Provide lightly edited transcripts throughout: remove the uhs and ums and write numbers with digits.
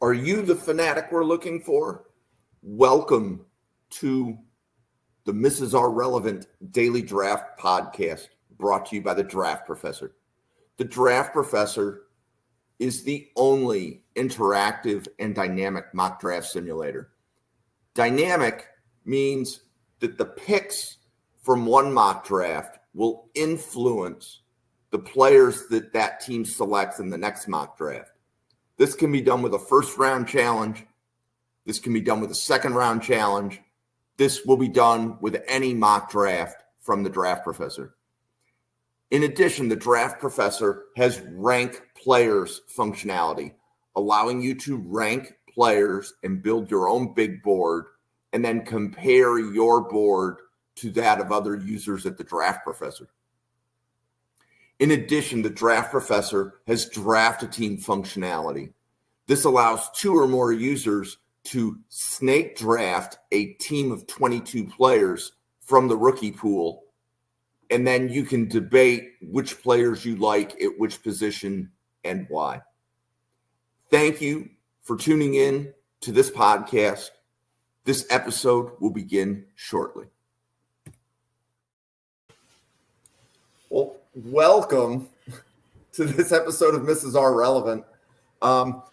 Are you the fanatic we're looking for? Welcome to the Mrs. R Relevant Daily Draft Podcast, brought to you by the Draft Professor. The Draft Professor is the only interactive and dynamic mock draft simulator. Dynamic means that the picks from one mock draft will influence the players that team selects in the next mock draft. This can be done with a first-round challenge. This can be done with a second-round challenge. This will be done with any mock draft from the Draft Professor. In addition, the Draft Professor has rank players functionality, allowing you to rank players and build your own big board and then compare your board to that of other users at the Draft Professor. In addition, the Draft Professor has draft a team functionality. This allows 2 or more users to snake draft a team of 22 players from the rookie pool, and then you can debate which players you like at which position and why. Thank you for tuning in to this podcast. This episode will begin shortly. Well, welcome to this episode of Mrs. R Relevant.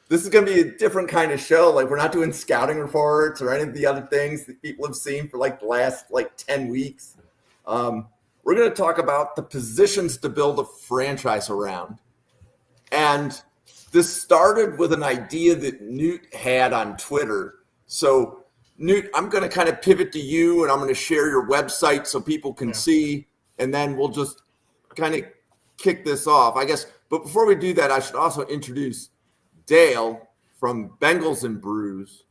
This is going to be a different kind of show. Like, we're not doing scouting reports or any of the other things that people have seen for the last 10 weeks. We're going to talk about the positions to build a franchise around. And this started with an idea that Newt had on Twitter. So, Newt, I'm going to kind of pivot to you, and I'm going to share your website so people can see, and then we'll just kind of kick this off, I guess. But before we do that, I should also introduce Dale from Bengals and Brews,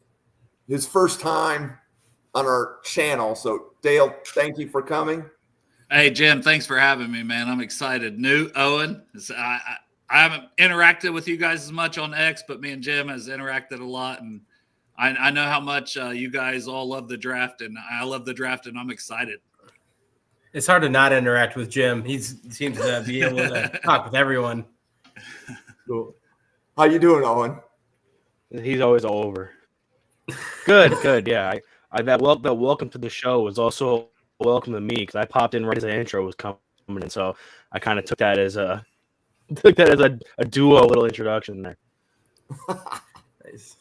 his first time on our channel. So, Dale, thank you for coming. Hey, Jim, thanks for having me, man. I'm excited. Newt, Owen, I haven't interacted with you guys as much on X, but me and Jim has interacted a lot, and I know how much you guys all love the draft, and I love the draft, and I'm excited. It's hard to not interact with Jim. He seems to be able to talk with everyone. Cool. How you doing, Owen? He's always all over. Good. Yeah, that welcome to the show was also a welcome to me because I popped in right as the intro was coming, and so I kind of took that as a duo little introduction there. Nice.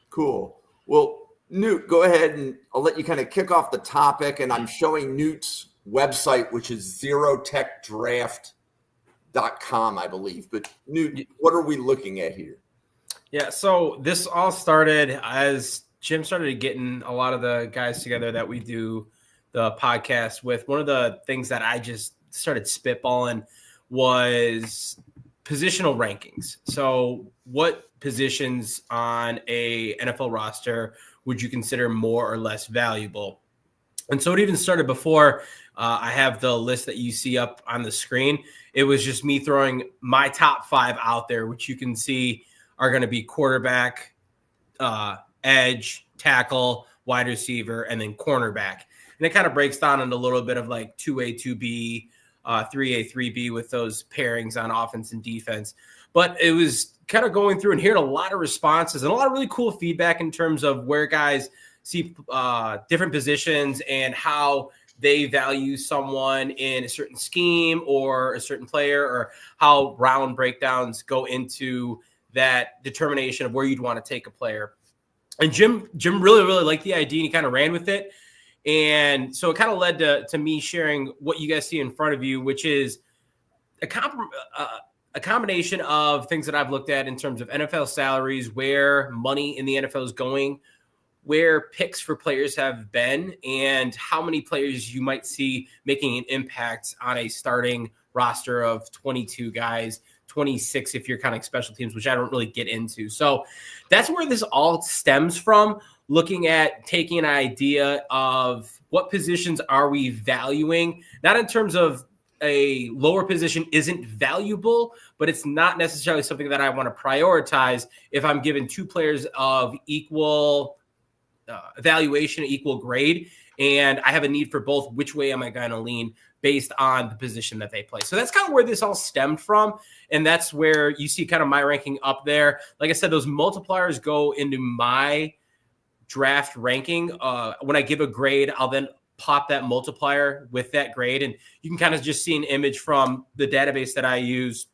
Cool. Well, Newt, go ahead and I'll let you kind of kick off the topic, and I'm showing Newt's website, which is zerotechdraft.com, I believe. But Newt, what are we looking at here? Yeah, so this all started as Jim started getting a lot of the guys together that we do the podcast with. One of the things that I just started spitballing was positional rankings. So what positions on a NFL roster would you consider more or less valuable? And so it even started before I have the list that you see up on the screen. It was just me throwing my top 5 out there, which you can see are going to be quarterback, edge, tackle, wide receiver, and then cornerback. And it kind of breaks down into a little bit of 2A, 2B, 3A, 3B with those pairings on offense and defense. But it was kind of going through and hearing a lot of responses and a lot of really cool feedback in terms of where guys see different positions and how they value someone in a certain scheme or a certain player, or how round breakdowns go into that determination of where you'd want to take a player. And Jim really, really liked the idea, and he kind of ran with it. And so it kind of led to me sharing what you guys see in front of you, which is a combination of things that I've looked at in terms of NFL salaries, where money in the NFL is going, where picks for players have been, and how many players you might see making an impact on a starting roster of 22 guys, 26 if you're counting special teams, which I don't really get into. So that's where this all stems from, looking at taking an idea of what positions are we valuing, not in terms of a lower position isn't valuable, but it's not necessarily something that I want to prioritize if I'm given 2 players of equal evaluation, equal grade, and I have a need for both. Which way am I going to lean based on the position that they play. So that's kind of where this all stemmed from. And that's where you see kind of my ranking up there. Like I said, those multipliers go into my draft ranking. When I give a grade, I'll then pop that multiplier with that grade. And you can kind of just see an image from the database that I use,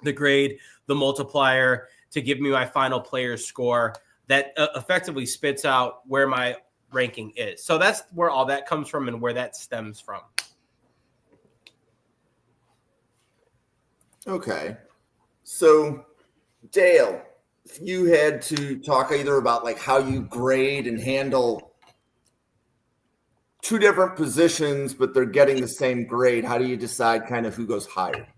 the grade, the multiplier, to give me my final player score that effectively spits out where my ranking is. So that's where all that comes from and where that stems from. Okay. So, Dale, if you had to talk either about like how you grade and handle two different positions, but they're getting the same grade, how do you decide kind of who goes higher?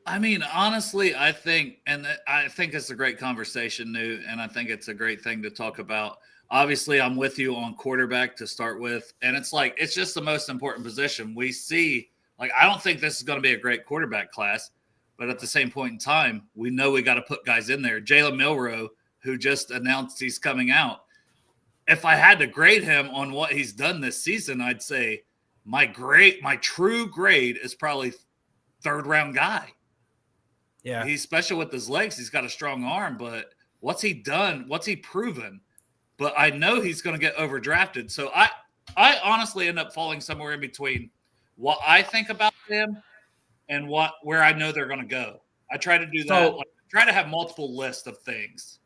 I mean, honestly, I think it's a great conversation, Newt, and I think it's a great thing to talk about. Obviously, I'm with you on quarterback to start with, and it's just the most important position. We see, like, I don't think this is going to be a great quarterback class, but at the same point in time, we know we got to put guys in there. Jalen Milroe, who just announced he's coming out, if I had to grade him on what he's done this season, I'd say my true grade is probably third-round guy. Yeah. He's special with his legs. He's got a strong arm, but what's he done? What's he proven? But I know he's going to get overdrafted. So I honestly end up falling somewhere in between what I think about them and where I know they're going to go. I try to do that. Try to have multiple lists of things.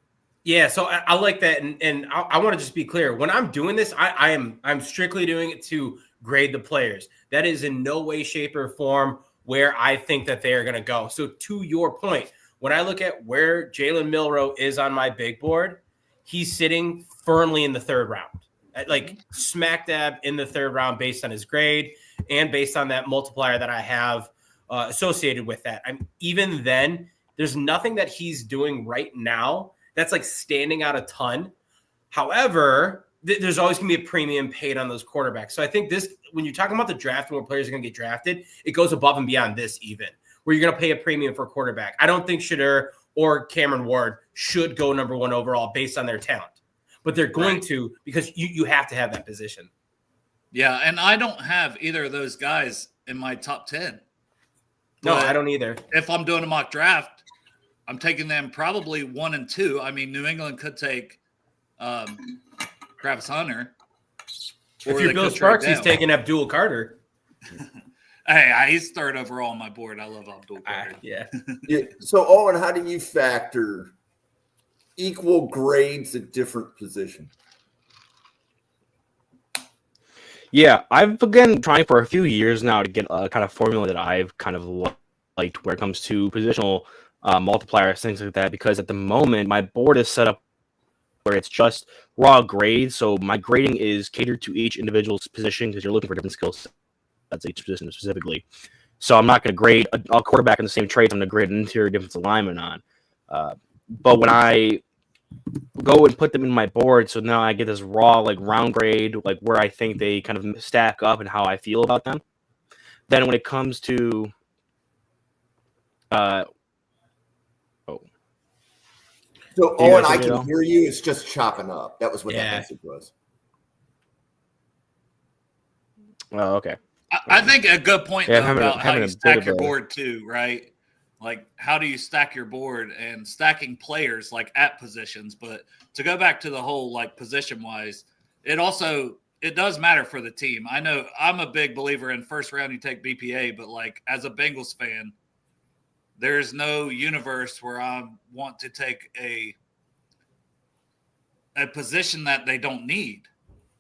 Yeah, so I like that, and I want to just be clear. When I'm doing this, I'm strictly doing it to grade the players. That is in no way, shape, or form where I think that they are going to go. So to your point, when I look at where Jalen Milroe is on my big board, he's sitting firmly in the third round, like smack dab in the third round based on his grade and based on that multiplier that I have associated with that. Even then, there's nothing that he's doing right now that's like standing out a ton. However, there's always going to be a premium paid on those quarterbacks. So I think this, when you're talking about the draft and where players are going to get drafted, it goes above and beyond this even, where you're going to pay a premium for a quarterback. I don't think Shedeur or Cameron Ward should go number one overall based on their talent, but they're going to, because you have to have that position. Yeah, and I don't have either of those guys in my top 10. No, I don't either. If I'm doing a mock draft, I'm taking them probably 1 and 2. I mean, New England could take Travis Hunter. If you're Bill Sparks, he's taking Abdul Carter. Hey, he's third overall on my board. I love Abdul Carter. Yeah. So, Owen, how do you factor equal grades at different positions? Yeah, I've been trying for a few years now to get a kind of formula that I've kind of liked where it comes to positional multipliers, things like that, because at the moment my board is set up where it's just raw grades. So my grading is catered to each individual's position because you're looking for different skills. That's each position specifically. So I'm not going to grade a quarterback in the same traits. I'm going to grade an interior defensive lineman on. But when I go and put them in my board, so now I get this raw, like round grade, like where I think they kind of stack up and how I feel about them. Then when it comes to So, Owen, I can hear you. It's just chopping up. That was what that message was. Oh, okay. I think a good point about how you stack your board too, right? Like, how do you stack your board and stacking players like at positions? But to go back to the whole like position wise, it does matter for the team. I know I'm a big believer in first round you take BPA, but like as a Bengals fan, there's no universe where I want to take a position that they don't need.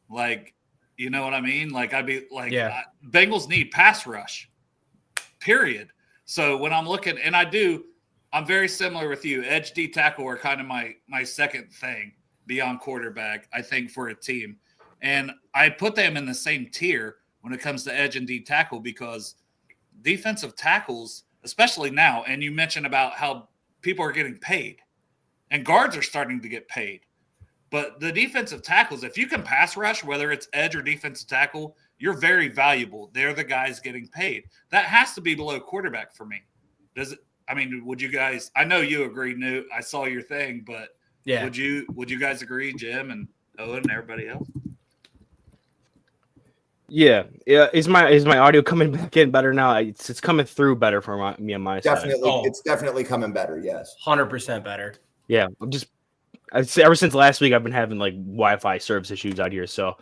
Like, you know what I mean? Like, I'd be like, Bengals need pass rush, period. So when I'm looking, and I'm very similar with you. Edge D tackle are kind of my second thing beyond quarterback, I think, for a team. And I put them in the same tier when it comes to edge and D tackle because defensive tackles, especially now, and you mentioned about how people are getting paid and guards are starting to get paid. But the defensive tackles, if you can pass rush, whether it's edge or defensive tackle, you're very valuable. They're the guys getting paid. That has to be below quarterback for me. Does it? I mean, would you guys? I know you agree, Newt. I saw your thing, but would you guys agree, Jim and Owen and everybody else? Yeah. Is my audio coming back in better now? It's coming through better for me on my side. Definitely, Oh. it's definitely coming better. Yes. 100% better. Yeah, I'd say ever since last week, I've been having like Wi-Fi service issues out here. So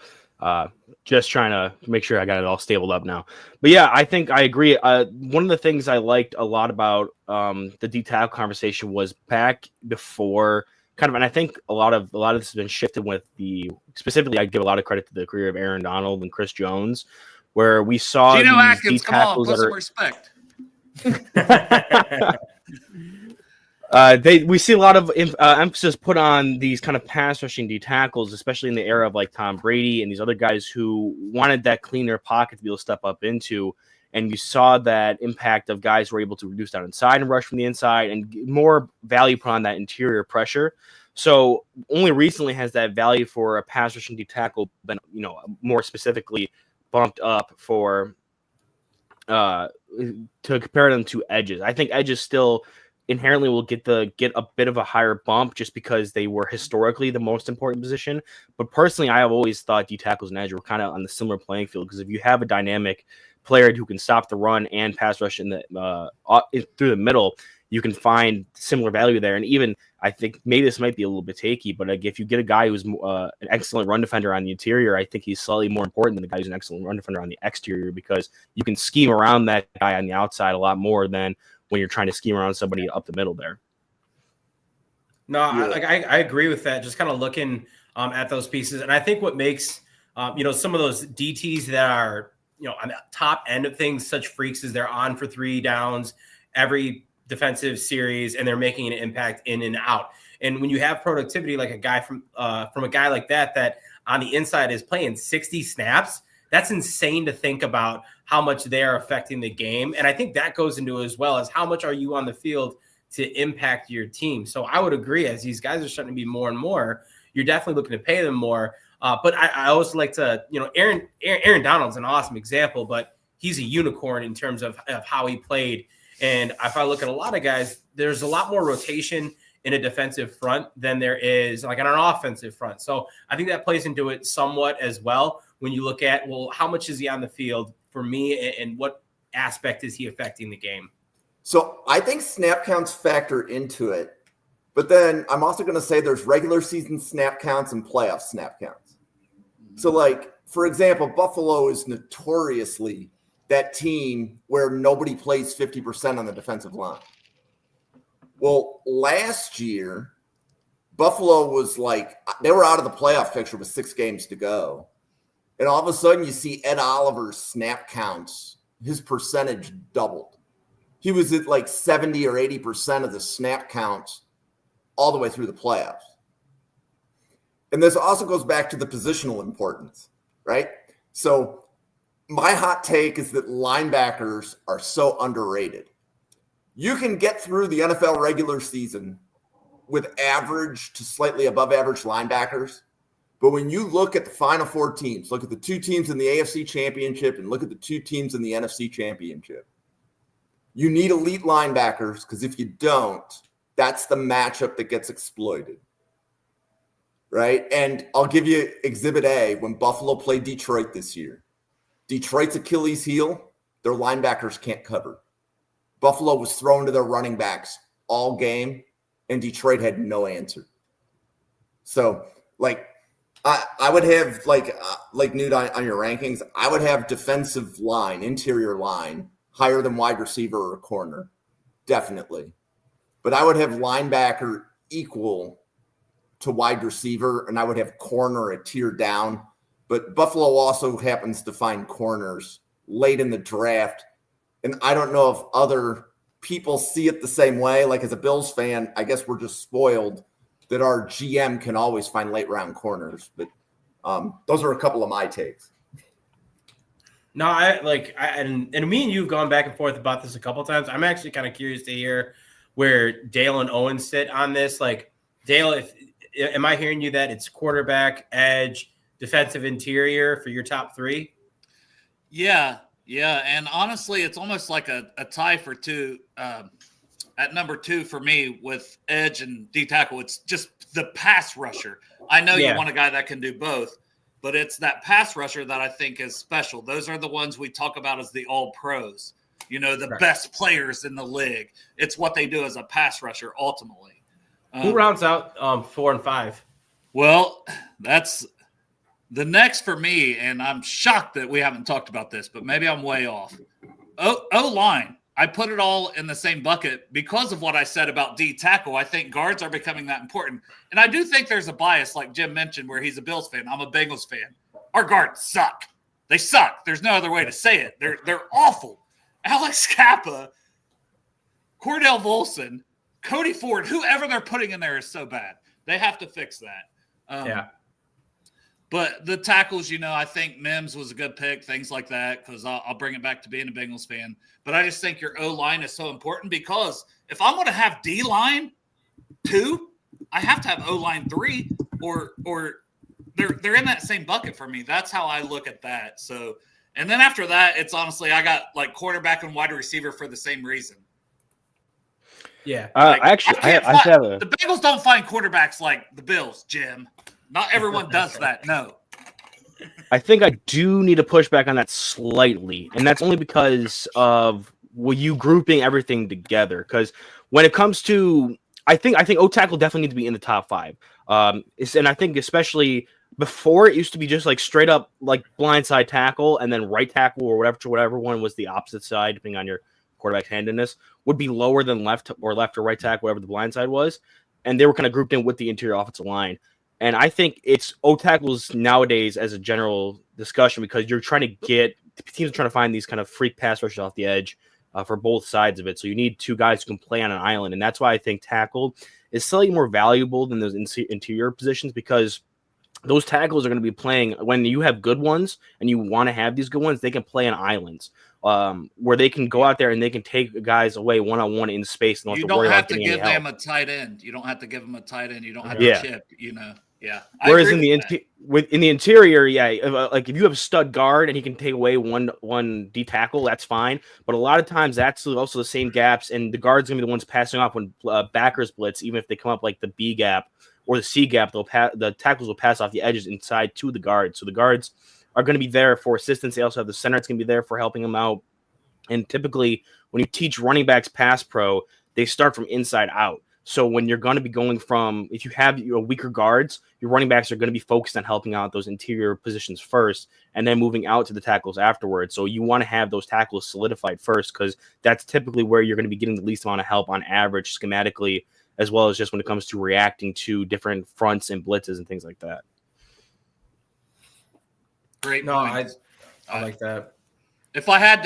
just trying to make sure I got it all stable up now. But yeah, I think I agree. One of the things I liked a lot about the D-tackle conversation was back before kind of, and I think a lot of this has been shifted with specifically, I give a lot of credit to the career of Aaron Donald and Chris Jones, where we saw Geno these Atkins, come on, D-tackles put that some are. respect. We see a lot of emphasis put on these kind of pass rushing D tackles, especially in the era of like Tom Brady and these other guys who wanted that cleaner pocket to be able to step up into. And you saw that impact of guys who were able to reduce down inside and rush from the inside, and more value put on that interior pressure. So only recently has that value for a pass rushing D tackle been, more specifically bumped up for to compare them to edges. I think edges still inherently will get a bit of a higher bump just because they were historically the most important position. But personally, I have always thought D tackles and edge were kind of on the similar playing field, because if you have a dynamic player who can stop the run and pass rush in the through the middle, you can find similar value there. And even I think maybe this might be a little bit takey, but like if you get a guy who's an excellent run defender on the interior, I think he's slightly more important than the guy who's an excellent run defender on the exterior, because you can scheme around that guy on the outside a lot more than when you're trying to scheme around somebody up the middle there. No, I agree with that. Just kind of looking at those pieces. And I think what makes, some of those DTs that are, on the top end of things, such freaks as they're on for 3 downs every defensive series, and they're making an impact in and out. And when you have productivity, like a guy from a guy like that on the inside is playing 60 snaps, that's insane to think about how much they're affecting the game. And I think that goes into as well as how much are you on the field to impact your team. So I would agree, as these guys are starting to be more and more, you're definitely looking to pay them more. But I also like to, Aaron Donald's an awesome example, but he's a unicorn in terms of how he played. And if I look at a lot of guys, there's a lot more rotation in a defensive front than there is like on an offensive front. So I think that plays into it somewhat as well when you look at, well, how much is he on the field for me, and what aspect is he affecting the game? So I think snap counts factor into it. But then I'm also going to say there's regular season snap counts and playoff snap counts. So, like, for example, Buffalo is notoriously that team where nobody plays 50% on the defensive line. Well, last year, Buffalo was like, they were out of the playoff picture with 6 games to go. And all of a sudden you see Ed Oliver's snap counts, his percentage doubled. He was at like 70 or 80% of the snap counts all the way through the playoffs. And this also goes back to the positional importance, right? So my hot take is that linebackers are so underrated. You can get through the NFL regular season with average to slightly above average linebackers. But when you look at the final 4 teams, look at the 2 teams in the AFC Championship and look at the 2 teams in the NFC Championship, you need elite linebackers, because if you don't, that's the matchup that gets exploited, right? And I'll give you Exhibit A. When Buffalo played Detroit this year, Detroit's Achilles heel, their linebackers can't cover. Buffalo was thrown to their running backs all game, and Detroit had no answer. So, I would have, like Newt on your rankings, I would have defensive line, interior line, higher than wide receiver or corner, definitely. But I would have linebacker equal to wide receiver, and I would have corner a tier down. But Buffalo also happens to find corners late in the draft. And I don't know if other people see it the same way. Like, as a Bills fan, I guess we're just spoiled that our GM can always find late round corners. But those are a couple of my takes. No, and me and you have gone back and forth about this a couple of times. I'm actually kind of curious to hear where Dale and Owen sit on this. Like, Dale, am I hearing you that it's quarterback, edge, defensive interior for your top 3? Yeah. And honestly, it's almost like a tie for 2 at number 2 for me with edge and D tackle. It's just the pass rusher. I know you want a guy that can do both, but it's that pass rusher that I think is special. Those are the ones we talk about as the all pros, the best players in the league. It's what they do as a pass rusher ultimately. Who rounds out 4 and 5? Well, that's the next for me, and I'm shocked that we haven't talked about this, but maybe I'm way off. O-line. I put it all in the same bucket because of what I said about D tackle. I think guards are becoming that important. And I do think there's a bias, like Jim mentioned, where he's a Bills fan. I'm a Bengals fan. Our guards suck. They suck. There's no other way to say it. They're awful. Alex Kappa, Cordell Volson, Cody Ford, whoever they're putting in there is so bad. They have to fix that. Yeah. But the tackles, I think Mims was a good pick, things like that, because I'll bring it back to being a Bengals fan. But I just think your O-line is so important because if I'm going to have D-line 2, I have to have O-line 3, or they're in that same bucket for me. That's how I look at that. So, and then after that, it's honestly I got like quarterback and wide receiver for the same reason. Yeah. The Bengals don't find quarterbacks like the Bills, Jim. Not everyone does that. No. I think I do need to push back on that slightly, and that's only because of you grouping everything together. Because when it comes to, I think O tackle definitely need to be in the top 5. And I think especially before it used to be just like straight up like blindside tackle, and then right tackle or whatever one was the opposite side, depending on your quarterback's handedness, would be lower than left or right tackle, whatever the blind side was, and they were kind of grouped in with the interior offensive line. And I think it's O tackles nowadays as a general discussion because you're trying to get teams are trying to find these kind of freak pass rushers off the edge for both sides of it. So you need 2 guys who can play on an island. And that's why I think tackle is slightly more valuable than those interior positions, because those tackles are going to be playing when you have good ones and you want to have these good ones, they can play on islands where they can go out there and they can take guys away one-on-one in space. You don't have to give them a tight end. You don't have to give them a tight end. You don't have to chip, Yeah. Whereas in the interior, like if you have a stud guard and he can take away one D tackle, that's fine. But a lot of times that's also the same gaps, and the guard's gonna be the ones passing off when backers blitz. Even if they come up like the B gap or the C gap, the tackles will pass off the edges inside to the guards. So the guards are going to be there for assistance. They also have the center that's going to be there for helping them out. And typically, when you teach running backs pass pro, they start from inside out. So when you're going to be going from, if you have weaker guards, your running backs are going to be focused on helping out those interior positions first and then moving out to the tackles afterwards. So you want to have those tackles solidified first because that's typically where you're going to be getting the least amount of help on average schematically, as well as just when it comes to reacting to different fronts and blitzes and things like that. Great. No, I like that. If I had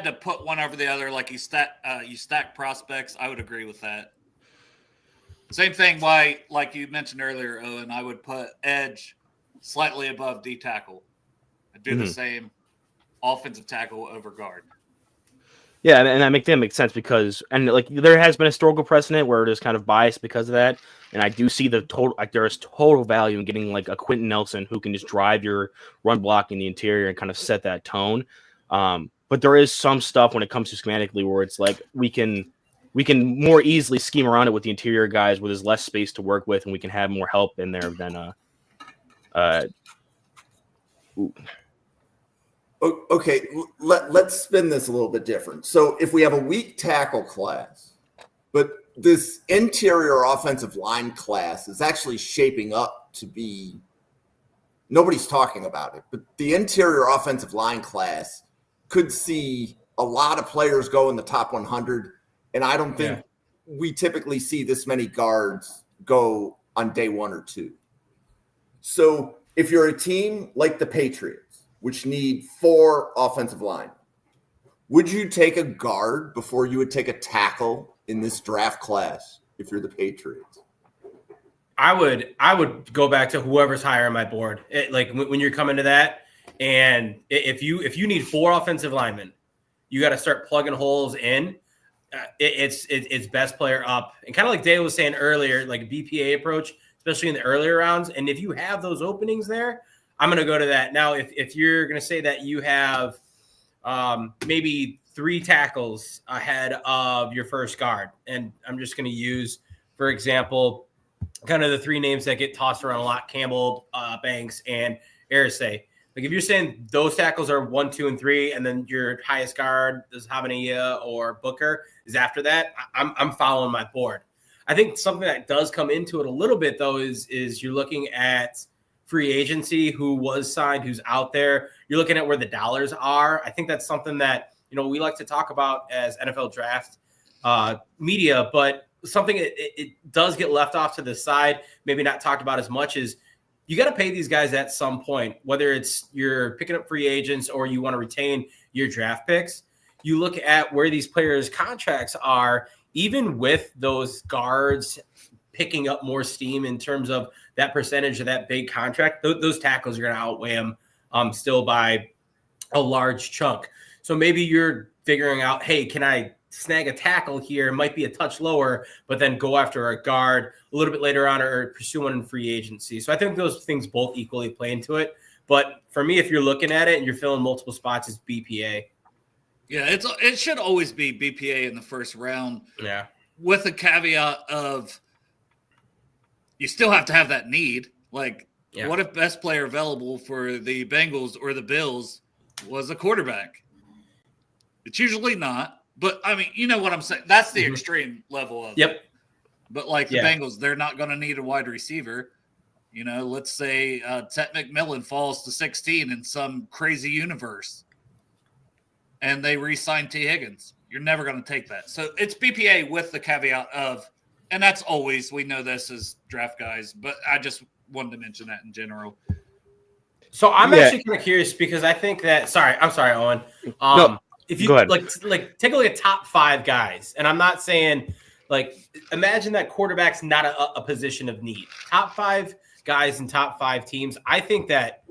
to put one over the other, like you stack prospects, I would agree with that. Same thing. Why, like you mentioned earlier, Owen, I would put edge slightly above D tackle. I'd do the same offensive tackle over guard. Yeah, and that makes sense because like there has been historical precedent where it is kind of biased because of that, and I do see the total there is total value in getting like a Quentin Nelson who can just drive your run block in the interior and kind of set that tone. But there is some stuff when it comes to schematically where it's like we can more easily scheme around it with the interior guys where there's less space to work with, and we can have more help in there than Okay, let's spin this a little bit different. So if we have a weak tackle class, but this interior offensive line class is actually shaping up to be, nobody's talking about it, but the interior offensive line class could see a lot of players go in the top 100, and I don't think we typically see this many guards go on day 1 or 2. So if you're a team like the Patriots, which need 4 offensive line, would you take a guard before you would take a tackle in this draft class if you're the Patriots? I would go back to whoever's higher on my board. Like when you're coming to that, and if you need 4 offensive linemen, you got to start plugging holes in. It's best player up, and kind of like Dave was saying earlier, like BPA approach, especially in the earlier rounds. And if you have those openings there, I'm going to go to that. Now, if you're going to say that you have maybe 3 tackles ahead of your first guard, and I'm just going to use, for example, kind of the 3 names that get tossed around a lot, Campbell, Banks, and Arisay. Like if you're saying those tackles are 1, 2, and 3, and then your highest guard is Havania or Booker is after that, I'm following my board. I think something that does come into it a little bit though is you're looking at free agency, who was signed, who's out there. You're looking at where the dollars are. I think that's something that we like to talk about as NFL draft media, but something it does get left off to the side, maybe not talked about as much, is you got to pay these guys at some point, whether it's you're picking up free agents or you want to retain your draft picks. You look at where these players' contracts are, even with those guards picking up more steam in terms of that percentage of that big contract, those tackles are going to outweigh them still by a large chunk. So maybe you're figuring out, hey, can I snag a tackle here? It might be a touch lower, but then go after a guard a little bit later on or pursue one in free agency. So I think those things both equally play into it. But for me, if you're looking at it and you're filling multiple spots, it's BPA. Yeah, it should always be BPA in the first round. Yeah. With a caveat of you still have to have that need. Like, what if best player available for the Bengals or the Bills was a quarterback? It's usually not. But, I mean, you know what I'm saying? That's the extreme level of it. But, like, the Bengals, they're not going to need a wide receiver. Let's say Ted McMillan falls to 16 in some crazy universe, and they re-sign T. Higgins. You're never going to take that. So it's BPA with the caveat of, and that's always, we know this as draft guys, but I just wanted to mention that in general. So I'm actually kind of curious because I think that, I'm sorry, Owen. No. If you like take a look at top 5 guys, and I'm not saying imagine that quarterback's not a position of need. Top 5 guys in top 5 teams. I think that,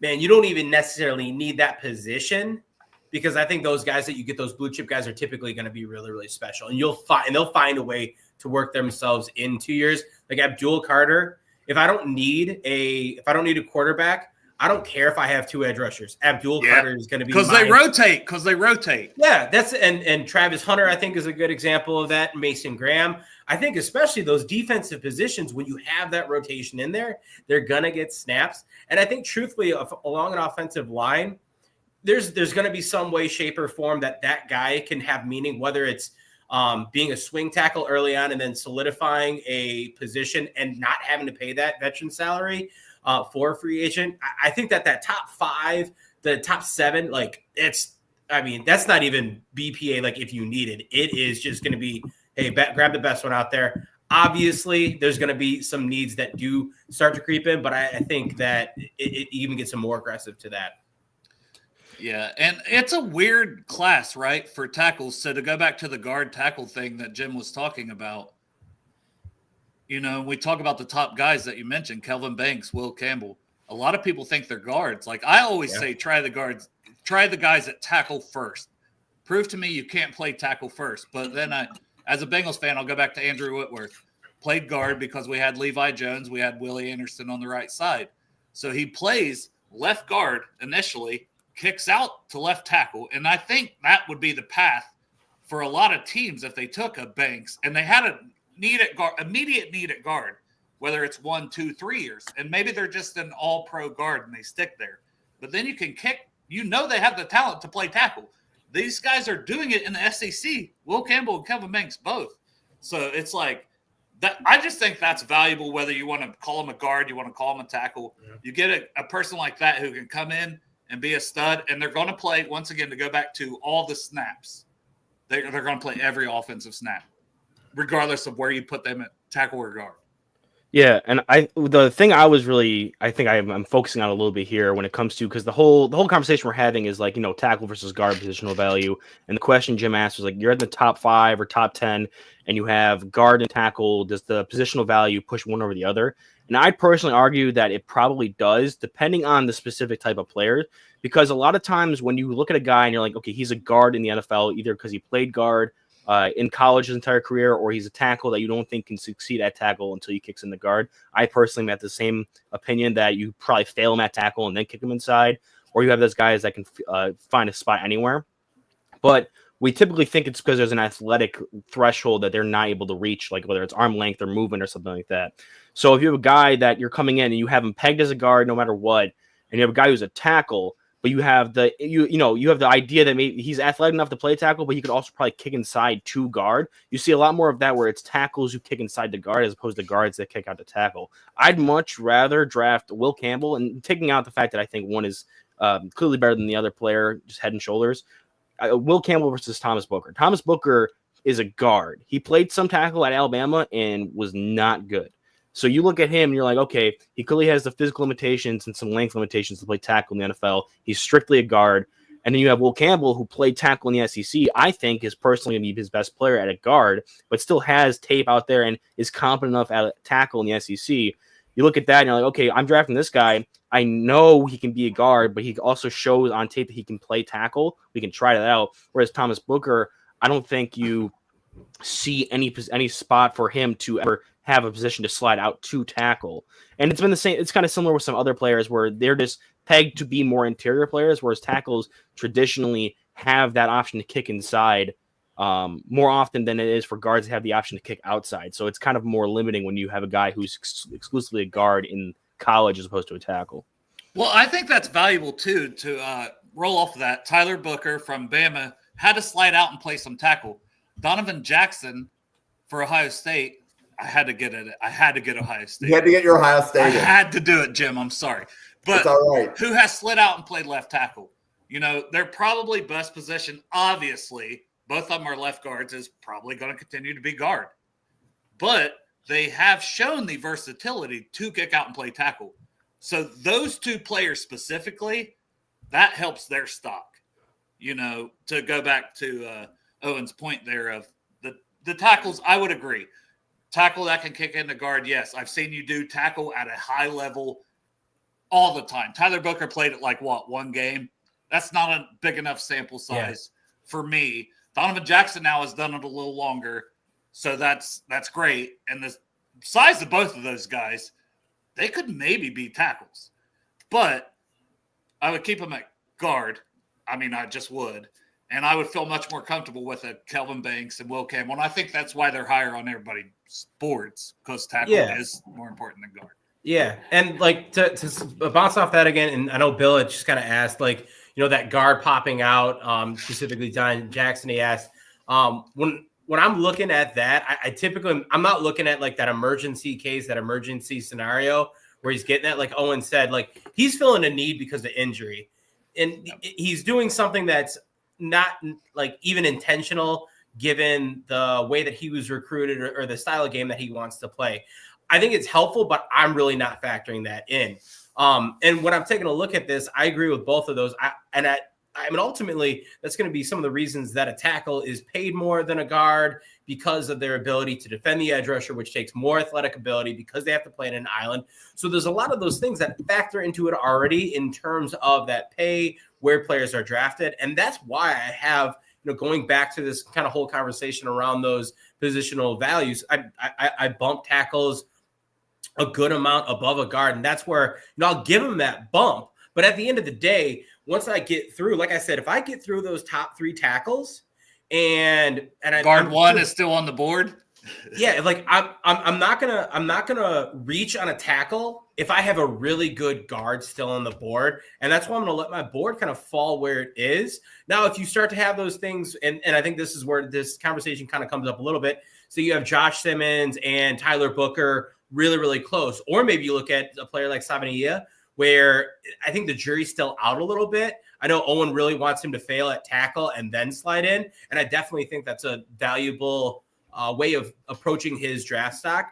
man, you don't even necessarily need that position because I think those guys that you get, those blue chip guys, are typically going to be really, really special, and they'll find a way to work themselves in 2 years. Like Abdul Carter, if I don't need a quarterback, I don't care if I have 2 edge rushers. Abdul Carter is going to be because they rotate. Yeah, that's and Travis Hunter, I think, is a good example of that. Mason Graham. I think especially those defensive positions, when you have that rotation in there, they're gonna get snaps. And I think truthfully, along an offensive line, there's going to be some way, shape, or form that guy can have meaning, whether it's being a swing tackle early on and then solidifying a position and not having to pay that veteran salary for a free agent. I think that top 5, the top 7, that's not even BPA. Like if you need it is just going to be, hey, grab the best one out there. Obviously, there's going to be some needs that do start to creep in, but I think that it even gets some more aggressive to that. Yeah, and it's a weird class, right, for tackles. So to go back to the guard tackle thing that Jim was talking about, we talk about the top guys that you mentioned, Kelvin Banks, Will Campbell. A lot of people think they're guards. Like I always say, try the guys that tackle first. Prove to me you can't play tackle first. But then as a Bengals fan, I'll go back to Andrew Whitworth. Played guard because we had Levi Jones, we had Willie Anderson on the right side. So he plays left guard initially, kicks out to left tackle. And I think that would be the path for a lot of teams if they took a Banks and they had a immediate need at guard, whether it's 1, 2, 3 years. And maybe they're just an all-pro guard and they stick there. But then you can kick. They have the talent to play tackle. These guys are doing it in the SEC. Will Campbell and Kelvin Banks both. So it's like that. I just think that's valuable, whether you want to call him a guard, you want to call him a tackle. Yeah. You get a person like that who can come in and be a stud, and they're going to play, once again, to go back to all the snaps. They're going to play every offensive snap, regardless of where you put them at tackle or guard. Yeah, and the thing I'm focusing on a little bit here when it comes to, because the whole conversation we're having is like, tackle versus guard positional value. And the question Jim asked was like, you're at the top 5 or top 10 and you have guard and tackle. Does the positional value push one over the other? And I'd personally argue that it probably does, depending on the specific type of player, because a lot of times when you look at a guy and you're like, okay, he's a guard in the NFL, either because he played guard in college his entire career, or he's a tackle that you don't think can succeed at tackle until he kicks in the guard. I personally am at the same opinion that you probably fail him at tackle and then kick him inside, or you have those guys that can find a spot anywhere. But we typically think it's because there's an athletic threshold that they're not able to reach, like whether it's arm length or movement or something like that. So if you have a guy that you're coming in and you have him pegged as a guard no matter what, and you have a guy who's a tackle, but you have the you have the idea that maybe he's athletic enough to play tackle, but he could also probably kick inside to guard. You see a lot more of that where it's tackles who kick inside to guard as opposed to guards that kick out to tackle. I'd much rather draft Will Campbell, and taking out the fact that I think one is clearly better than the other player, just head and shoulders. Will Campbell versus Thomas Booker. Thomas Booker is a guard. He played some tackle at Alabama and was not good. So you look at him and you're like, okay, he clearly has the physical limitations and some length limitations to play tackle in the NFL. He's strictly a guard. And then you have Will Campbell, who played tackle in the SEC. I think is personally going to be his best player at a guard, but still has tape out there and is competent enough at a tackle in the SEC. You look at that and you're like, okay, I'm drafting this guy. I know he can be a guard, but he also shows on tape that he can play tackle. We can try that out. Whereas Thomas Booker, I don't think you see any spot for him to ever have a position to slide out to tackle. And it's been the same. It's kind of similar with some other players where they're just pegged to be more interior players, whereas tackles traditionally have that option to kick inside more often than it is for guards to have the option to kick outside. So it's kind of more limiting when you have a guy who's exclusively a guard in college as opposed to a tackle. Well, I think that's valuable too, to roll off of that. Tyler Booker from Bama had to slide out and play some tackle. Donovan Jackson for Ohio State, I had to get Ohio State. You had to get your Ohio State. I had to do it, Jim. I'm sorry. But it's all right. Who has slid out and played left tackle? You know, they're probably best position. Obviously, both of them are left guards, is probably going to continue to be guard. But they have shown the versatility to kick out and play tackle. So those two players specifically, that helps their stock. You know, to go back to Owen's point there of the tackles, I would agree. Tackle that can kick into guard, yes. I've seen you do tackle at a high level all the time. Tyler Booker played it like, one game? That's not a big enough sample size for me. Donovan Jackson now has done it a little longer, so that's great. And the size of both of those guys, they could maybe be tackles. But I would keep them at guard. I mean, I just would. And I would feel much more comfortable with a Kelvin Banks and Will Campbell. And I think that's why they're higher on everybody's boards, because tackle is more important than guard. Yeah. And like to bounce off that again, and I know Bill had just kind of asked, like, you know, that guard popping out, specifically Don Jackson, he asked, when I'm looking at that, I typically, I'm not looking at like that emergency case, that emergency scenario where he's getting that, like Owen said, like he's feeling a need because of injury. And he's doing something that's not like even intentional given the way that he was recruited or the style of game that he wants to play. I think it's helpful, but I'm really not factoring that in. And when I'm taking a look at this, I agree with both of those. I mean, ultimately, that's going to be some of the reasons that a tackle is paid more than a guard because of their ability to defend the edge rusher, which takes more athletic ability because they have to play in an island. So there's a lot of those things that factor into it already in terms of that pay, where players are drafted. And that's why I have, you know, going back to this kind of whole conversation around those positional values, I bump tackles a good amount above a guard. And that's where, you know, I'll give them that bump. But at the end of the day, once I get through, like I said, if I get through those top three tackles and guard one is still on the board. Yeah, like I'm not gonna reach on a tackle if I have a really good guard still on the board, and that's why I'm gonna let my board kind of fall where it is. Now, if you start to have those things, and I think this is where this conversation kind of comes up a little bit. So you have Josh Simmons and Tyler Booker really, really close, or maybe you look at a player like Savania, where I think the jury's still out a little bit. I know Owen really wants him to fail at tackle and then slide in, and I definitely think that's a valuable way of approaching his draft stock.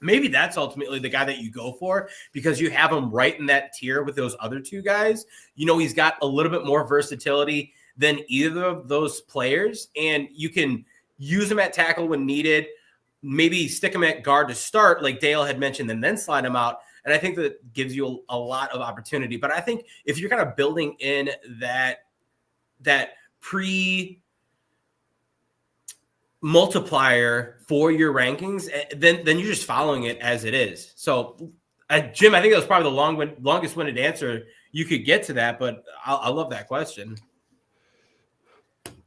Maybe that's ultimately the guy that you go for because you have him right in that tier with those other two guys. You know, he's got a little bit more versatility than either of those players, and you can use him at tackle when needed, maybe stick him at guard to start, like Dale had mentioned, and then slide him out. And I think that gives you a lot of opportunity. But I think if you're kind of building in that multiplier for your rankings, then you're just following it as it is. So, Jim, I think that was probably the longest-winded answer you could get to that, but I love that question.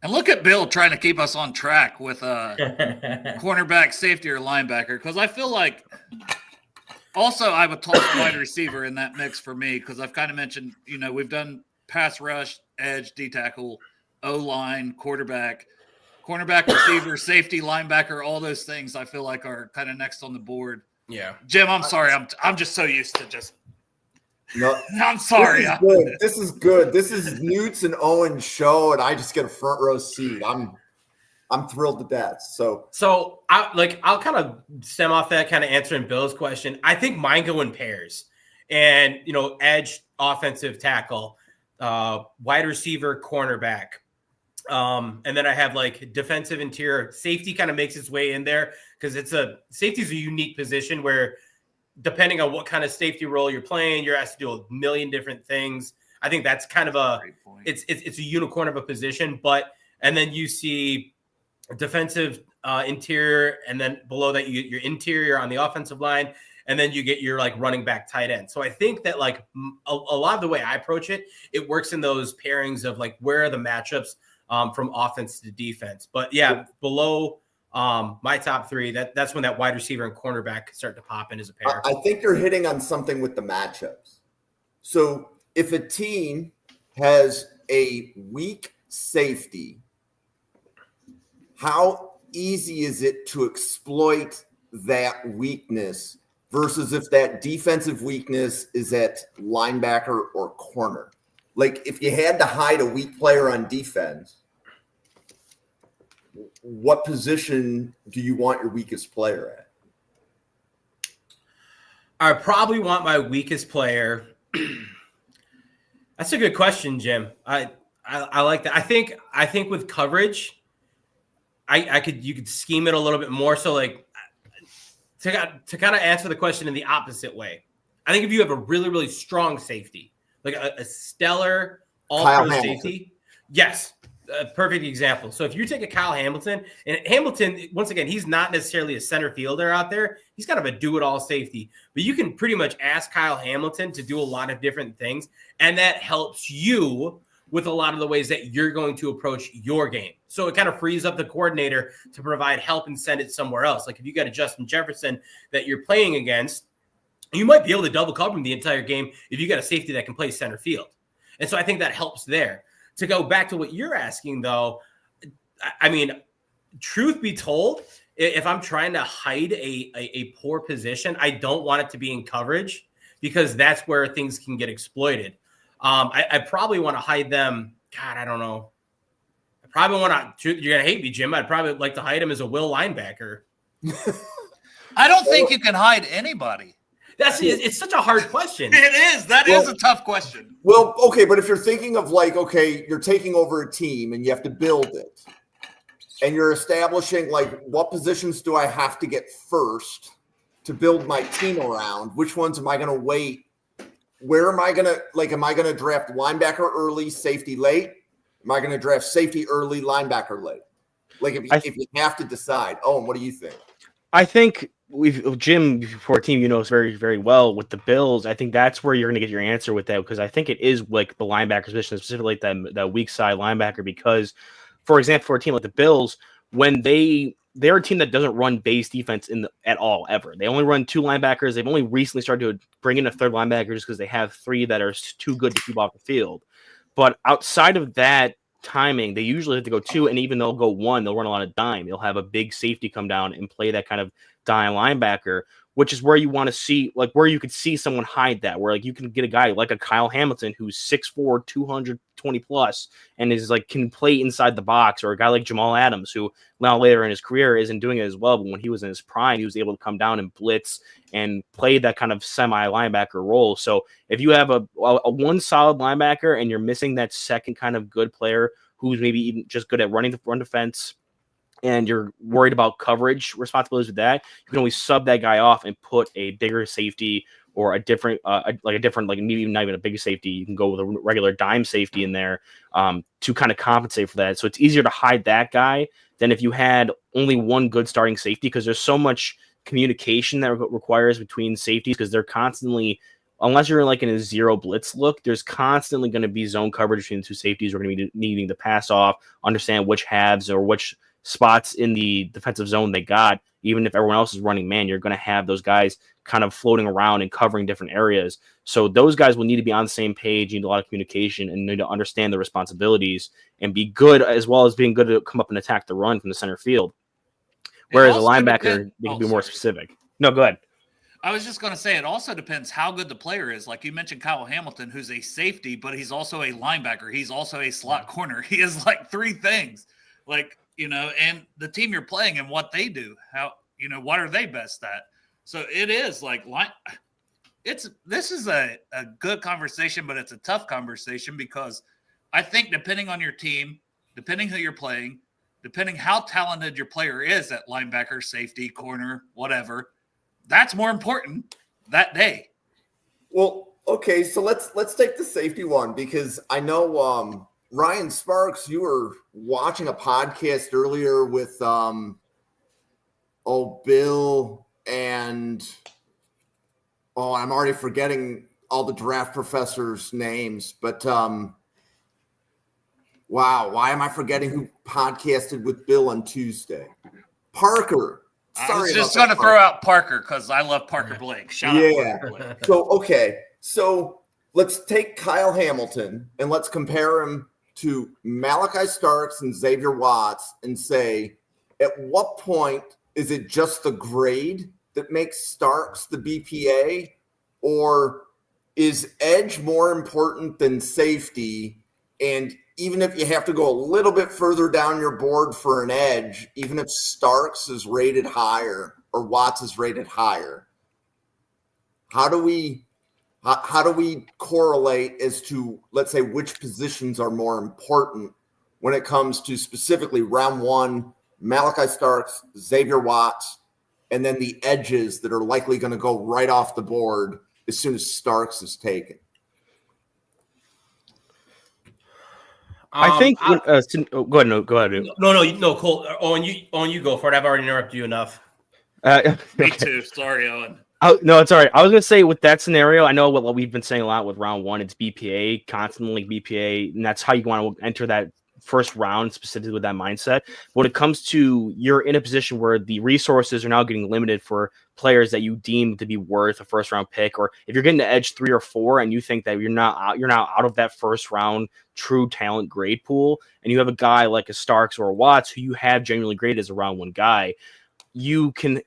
And look at Bill trying to keep us on track with a cornerback, safety, or linebacker, because I feel like Also, I would toss wide receiver in that mix for me because I've kind of mentioned, we've done pass rush, edge, D tackle, O line, quarterback, cornerback, receiver, safety, linebacker. All those things I feel like are kind of next on the board. Yeah, Jim, I'm sorry. I'm just so used to just. No, I'm sorry. This is good. This is Newt's and Owen's show, and I just get a front row seat. I'm thrilled to death. So I'll kind of stem off that kind of answering Bill's question. I think mine go in pairs, and edge, offensive tackle, wide receiver, cornerback, and then I have like defensive interior. Safety kind of makes its way in there because safety is a unique position where depending on what kind of safety role you're playing, you're asked to do a million different things. I think that's kind of it's a unicorn of a position, and then you see defensive interior, and then below that you get your interior on the offensive line, and then you get your like running back tight end. So I think that like a lot of the way I approach it, it works in those pairings of like where are the matchups from offense to defense. But yeah, below my top three, that's when that wide receiver and cornerback start to pop in as a pair. I think you're hitting on something with the matchups. So if a team has a weak safety, how easy is it to exploit that weakness versus if that defensive weakness is at linebacker or corner? Like if you had to hide a weak player on defense, what position do you want your weakest player at? I probably want my weakest player. That's a good question, Jim. I like that. I think with coverage, you could scheme it a little bit more. So like to kind of answer the question in the opposite way, I think if you have a really, really strong safety, like a stellar all-pro safety, yes, a perfect example. So if you take a Kyle Hamilton, and Hamilton, once again, he's not necessarily a center fielder out there. He's kind of a do-it-all safety. But you can pretty much ask Kyle Hamilton to do a lot of different things, and that helps you with a lot of the ways that you're going to approach your game. So it kind of frees up the coordinator to provide help and send it somewhere else. Like if you got a Justin Jefferson that you're playing against, you might be able to double cover him the entire game if you got a safety that can play center field. And so I think that helps there. To go back to what you're asking, though, I mean, truth be told, if I'm trying to hide a poor position, I don't want it to be in coverage because that's where things can get exploited. I probably want to hide them. God, I don't know. I probably want to. You're going to hate me, Jim. I'd probably like to hide him as a will linebacker. I don't think you can hide anybody. It's such a hard question. It is. That is a tough question. Well, okay, but if you're thinking of like, okay, you're taking over a team and you have to build it, and you're establishing like what positions do I have to get first to build my team around? Which ones am I going to wait? Where am I going to draft linebacker early, safety late? Am I going to draft safety early, linebacker late? Like if you have to decide. Oh, and what do you think? I think Jim, for a team you know very, very well with the Bills, I think that's where you're going to get your answer with that, because I think it is like the linebacker position, specifically that weak side linebacker. Because, for example, for a team like the Bills, when they're a team that doesn't run base defense at all ever. They only run two linebackers. They've only recently started to bring in a third linebacker just because they have three that are too good to keep off the field. But outside of that timing, they usually have to go two, and even they'll go one, they'll run a lot of dime. They'll have a big safety come down and play that kind of dime linebacker, which is where you want to see, like where you could see someone hide that, where like you can get a guy like a Kyle Hamilton who's 6'4", 220 plus, and is like can play inside the box, or a guy like Jamal Adams who now later in his career isn't doing it as well, but when he was in his prime, he was able to come down and blitz and play that kind of semi linebacker role. So if you have a one solid linebacker and you're missing that second kind of good player who's maybe even just good at running the run defense, and you're worried about coverage responsibilities with that, you can always sub that guy off and put a bigger safety or a different, maybe not even a big safety. You can go with a regular dime safety in there to kind of compensate for that. So it's easier to hide that guy than if you had only one good starting safety, because there's so much communication that requires between safeties, because they're constantly, unless you're like in a zero blitz look, there's constantly going to be zone coverage between the two safeties. We're going to be needing to pass off, understand which halves or which spots in the defensive zone they got. Even if everyone else is running man, you're going to have those guys kind of floating around and covering different areas. So those guys will need to be on the same page, need a lot of communication, and need to understand the responsibilities and be good, as well as being good to come up and attack the run from the center field. Whereas a linebacker, they can be more specific. No, go ahead. I was just going to say, it also depends how good the player is. Like you mentioned Kyle Hamilton, who's a safety, but he's also a linebacker. He's also a slot corner. He is like three things. Like, and the team you're playing and what they do, how, what are they best at? So it is like, this is a good conversation, but it's a tough conversation because I think depending on your team, depending who you're playing, depending how talented your player is at linebacker, safety, corner, whatever, that's more important that day. Well, okay, so let's take the safety one because I know Ryan Sparks, you were watching a podcast earlier with Bill and I'm already forgetting all the draft professors' names, but wow, why am I forgetting who podcasted with Bill on Tuesday? Parker. Sorry, I was just going to throw out Parker because I love Parker Blake. Shout out Parker Blake. So let's take Kyle Hamilton and let's compare him to Malachi Starks and Xavier Watts and say, at what point is it just the grade that makes Starks the BPA, or is edge more important than safety? And even if you have to go a little bit further down your board for an edge, even if Starks is rated higher or Watts is rated higher, how do we correlate as to, let's say, which positions are more important when it comes to specifically round one, Malachi Starks, Xavier Watts, and then the edges that are likely going to go right off the board as soon as Starks is taken? I think. Go ahead. No, go ahead. No, Cole. On you go for it. I've already interrupted you enough. Me too. Sorry, Owen. No, it's all right. I was going to say with that scenario, I know what we've been saying a lot with round one. It's BPA, constantly BPA, and that's how you want to enter that first round, specifically with that mindset. When it comes to you're in a position where the resources are now getting limited for players that you deem to be worth a first round pick, or if you're getting to edge 3 or 4 and you think that you're now out of that first round true talent grade pool, and you have a guy like a Starks or a Watts who you have genuinely graded as a round one guy, you can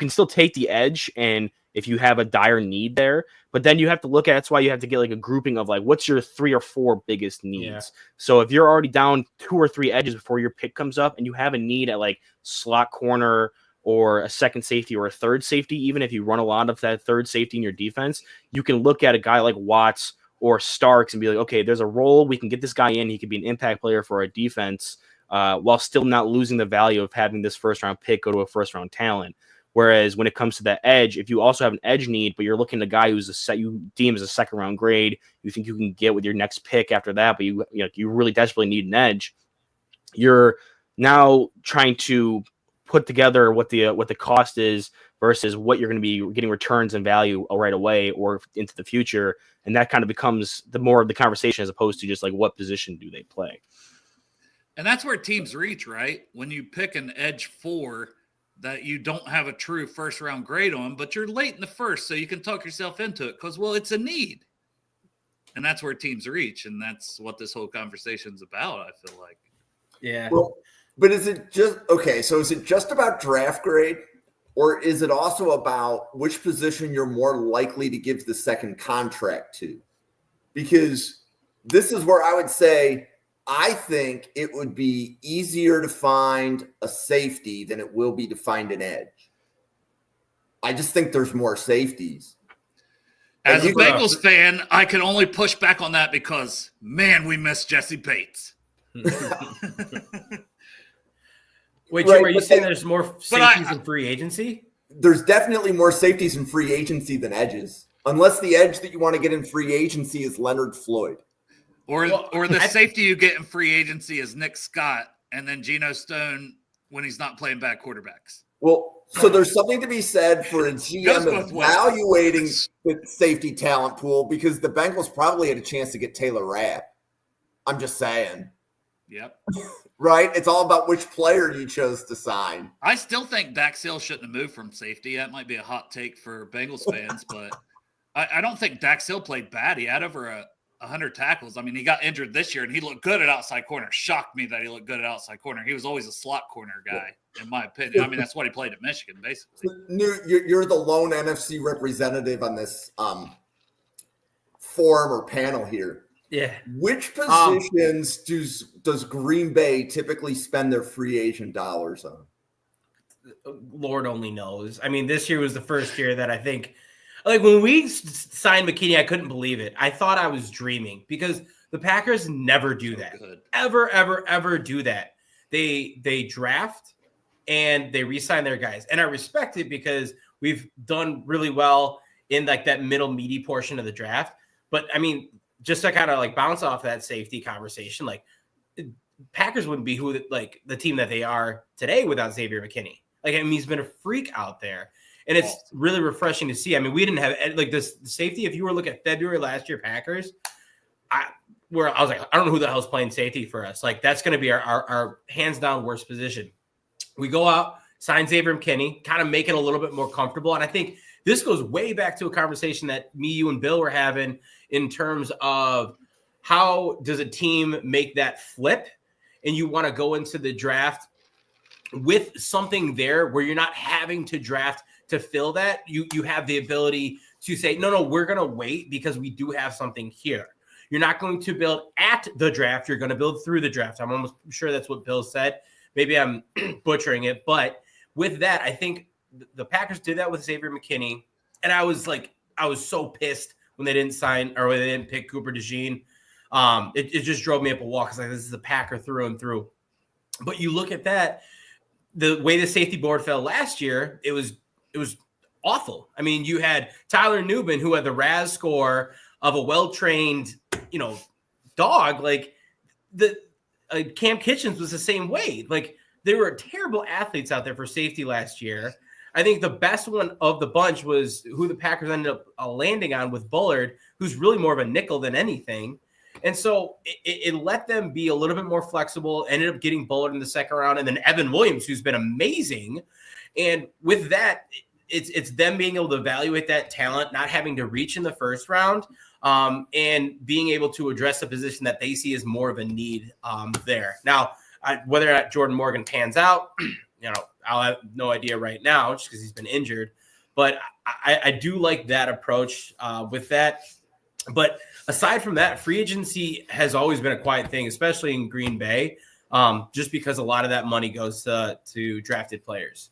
still take the edge, and if you have a dire need there, but then you have to look at, that's why you have to get like a grouping of like, what's your 3 or 4 biggest needs? Yeah. So if you're already down 2 or 3 edges before your pick comes up and you have a need at like slot corner or a second safety or a third safety, even if you run a lot of that third safety in your defense, you can look at a guy like Watts or Starks and be like, okay, there's a role, we can get this guy in, he could be an impact player for our defense, while still not losing the value of having this first round pick go to a first round talent. Whereas when it comes to that edge, if you also have an edge need, but you're looking at a guy who's you deem as a second round grade, you think you can get with your next pick after that, but you really desperately need an edge, you're now trying to put together what the cost is versus what you're going to be getting returns and value right away or into the future, and that kind of becomes the more of the conversation as opposed to just like what position do they play. And that's where teams reach, right? When you pick an edge 4 that you don't have a true first round grade on, but you're late in the first, so you can talk yourself into it because, well, it's a need. And that's where teams reach. And that's what this whole conversation's about, I feel like. Yeah. Well, but is it just, okay, so is it just about draft grade, or is it also about which position you're more likely to give the second contract to? Because this is where I would say, I think it would be easier to find a safety than it will be to find an edge. I just think there's more safeties. As a Bengals fan, I can only push back on that because, man, we miss Jesse Bates. Wait, Jim, are you saying there's more safeties in free agency? There's definitely more safeties in free agency than edges, unless the edge that you want to get in free agency is Leonard Floyd. Or the safety you get in free agency is Nick Scott and then Geno Stone when he's not playing bad quarterbacks. Well, so there's something to be said for a GM evaluating the safety talent pool because the Bengals probably had a chance to get Taylor Rapp. I'm just saying. Yep. right? It's all about which player you chose to sign. I still think Dax Hill shouldn't have moved from safety. That might be a hot take for Bengals fans, but I don't think Dax Hill played bad. He had over 100 tackles. I mean, he got injured this year, and he looked good at outside corner. Shocked me that he looked good at outside corner. He was always a slot corner guy, in my opinion. I mean, that's what he played at Michigan, basically. You're the lone NFC representative on this forum or panel here. Yeah. Which positions does Green Bay typically spend their free agent dollars on? Lord only knows. I mean, this year was the first year that I think, like, when we signed McKinney, I couldn't believe it. I thought I was dreaming, because the Packers never do that. Ever do that. They draft and they re-sign their guys. And I respect it because we've done really well in like that middle meaty portion of the draft. But I mean, just to kind of like bounce off that safety conversation, like Packers wouldn't be the team that they are today without Xavier McKinney. Like, I mean, he's been a freak out there, and it's really refreshing to see. I mean, we didn't have like this safety. If you were looking at February last year, Packers, I was like, I don't know who the hell's playing safety for us. Like, that's going to be our hands down worst position. We go out, sign Xavier McKinney, kind of make it a little bit more comfortable. And I think this goes way back to a conversation that me, you, and Bill were having in terms of how does a team make that flip, and you want to go into the draft with something there where you're not having to draft to fill that. You have the ability to say, no, we're going to wait because we do have something here. You're not going to build at the draft. You're going to build through the draft. I'm almost sure that's what Bill said. Maybe I'm butchering it, but with that, I think the Packers did that with Xavier McKinney. And I was so pissed when they didn't sign or when they didn't pick Cooper DeJean. It just drove me up a wall because this is a Packer through and through. But you look at that, the way the safety board fell last year, it was awful. I mean, you had Tyler Nubin, who had the RAS score of a well-trained, dog. Like Cam Kitchens was the same way. Like, there were terrible athletes out there for safety last year. I think the best one of the bunch was who the Packers ended up landing on with Bullard, who's really more of a nickel than anything. And so it let them be a little bit more flexible, ended up getting Bullard in the second round, and then Evan Williams, who's been amazing. And with that, it's them being able to evaluate that talent, not having to reach in the first round, and being able to address a position that they see as more of a need there. Now, whether or not Jordan Morgan pans out, I'll have no idea right now just because he's been injured. But I do like that approach with that. But aside from that, free agency has always been a quiet thing, especially in Green Bay, just because a lot of that money goes to drafted players.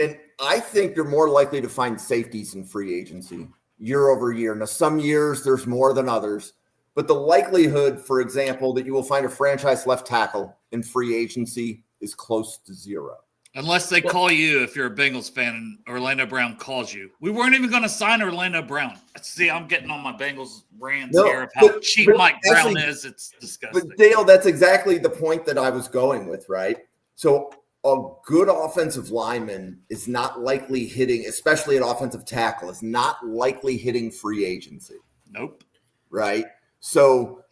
And I think you're more likely to find safeties in free agency year over year. Now, some years there's more than others, but the likelihood, for example, that you will find a franchise left tackle in free agency is close to zero. Unless they call you, if you're a Bengals fan and Orlando Brown calls you. We weren't even going to sign Orlando Brown. See, I'm getting on my Bengals rants here of how cheap Mike Brown is. It's disgusting. But Dale, that's exactly the point that I was going with, right? So a good offensive lineman is not likely hitting, especially at offensive tackle, is not likely hitting free agency. Nope. Right? So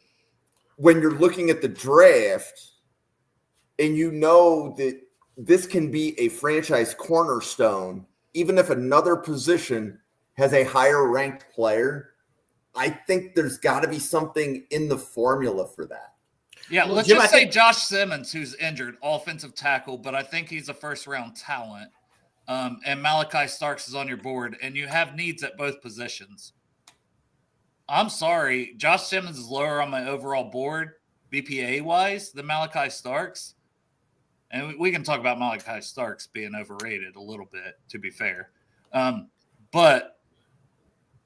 when you're looking at the draft and you know that this can be a franchise cornerstone, even if another position has a higher ranked player, I think there's got to be something in the formula for that. Yeah, let's just say Josh Simmons, who's injured, offensive tackle, but I think he's a first-round talent, and Malachi Starks is on your board, and you have needs at both positions. I'm sorry, Josh Simmons is lower on my overall board, BPA-wise, than Malachi Starks. And we can talk about Malachi Starks being overrated a little bit, to be fair. But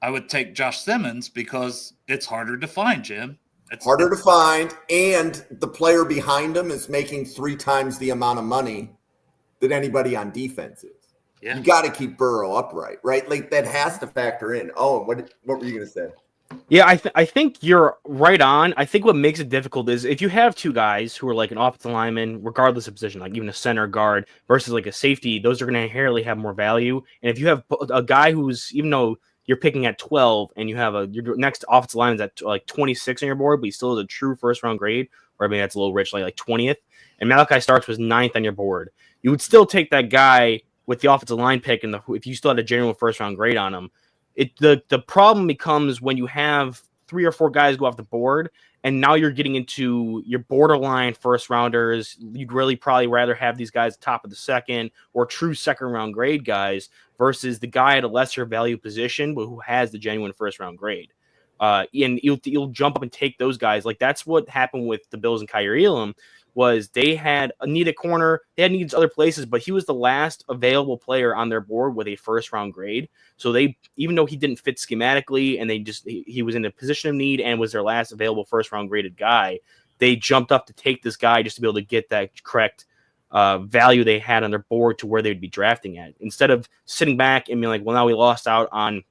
I would take Josh Simmons because it's harder to find, Jim. It's harder to find, and the player behind him is making 3 times the amount of money that anybody on defense is. Yeah. You got to keep Burrow upright, right? Like, that has to factor in. Oh, what were you going to say? Yeah, I think you're right on. I think what makes it difficult is if you have 2 guys who are like an offensive lineman, regardless of position, like even a center guard versus like a safety, those are going to inherently have more value. And if you have a guy who's, even though you're picking at 12 and you have your next offensive lineman is at like 26 on your board, but he still is a true first round grade, or maybe that's a little rich, like 20th, and Malachi Starks was 9th on your board, you would still take that guy with the offensive line pick, and if you still had a genuine first round grade on him. The problem becomes when you have 3 or 4 guys go off the board, and now you're getting into your borderline first rounders. You'd really probably rather have these guys top of the second or true second round grade guys versus the guy at a lesser value position but who has the genuine first round grade. And you'll jump up and take those guys. Like that's what happened with the Bills and Kyrie Elam. Was they had a need at corner, they had needs other places, but he was the last available player on their board with a first round grade. So they, even though he didn't fit schematically and he was in a position of need and was their last available first round graded guy, they jumped up to take this guy just to be able to get that correct value they had on their board to where they'd be drafting at. Instead of sitting back and being like, well, now we lost out on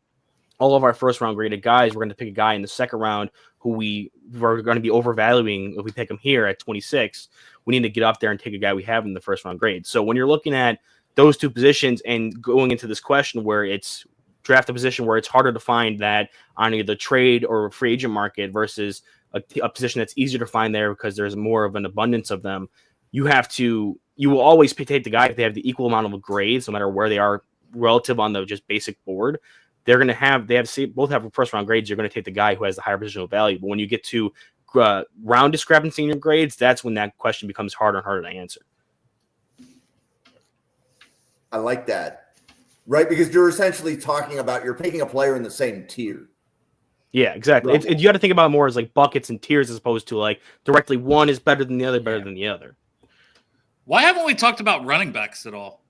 all of our first round graded guys, we're going to pick a guy in the second round who we were going to be overvaluing if we pick him here at 26. We need to get up there and take a guy we have in the first round grade. So when you're looking at those two positions and going into this question where it's draft a position where it's harder to find that on either the trade or free agent market versus a position that's easier to find there because there's more of an abundance of them, you will always take the guy if they have the equal amount of grades, no matter where they are relative on the just basic board. Both have first round grades. You're going to take the guy who has the higher positional value. But when you get to round discrepancy in your grades, that's when that question becomes harder and harder to answer. I like that. Right? Because you're essentially talking about you're picking a player in the same tier. Yeah, exactly. Right. You got to think about it more as like buckets and tiers as opposed to like directly one is better than the other, than the other. Why haven't we talked about running backs at all?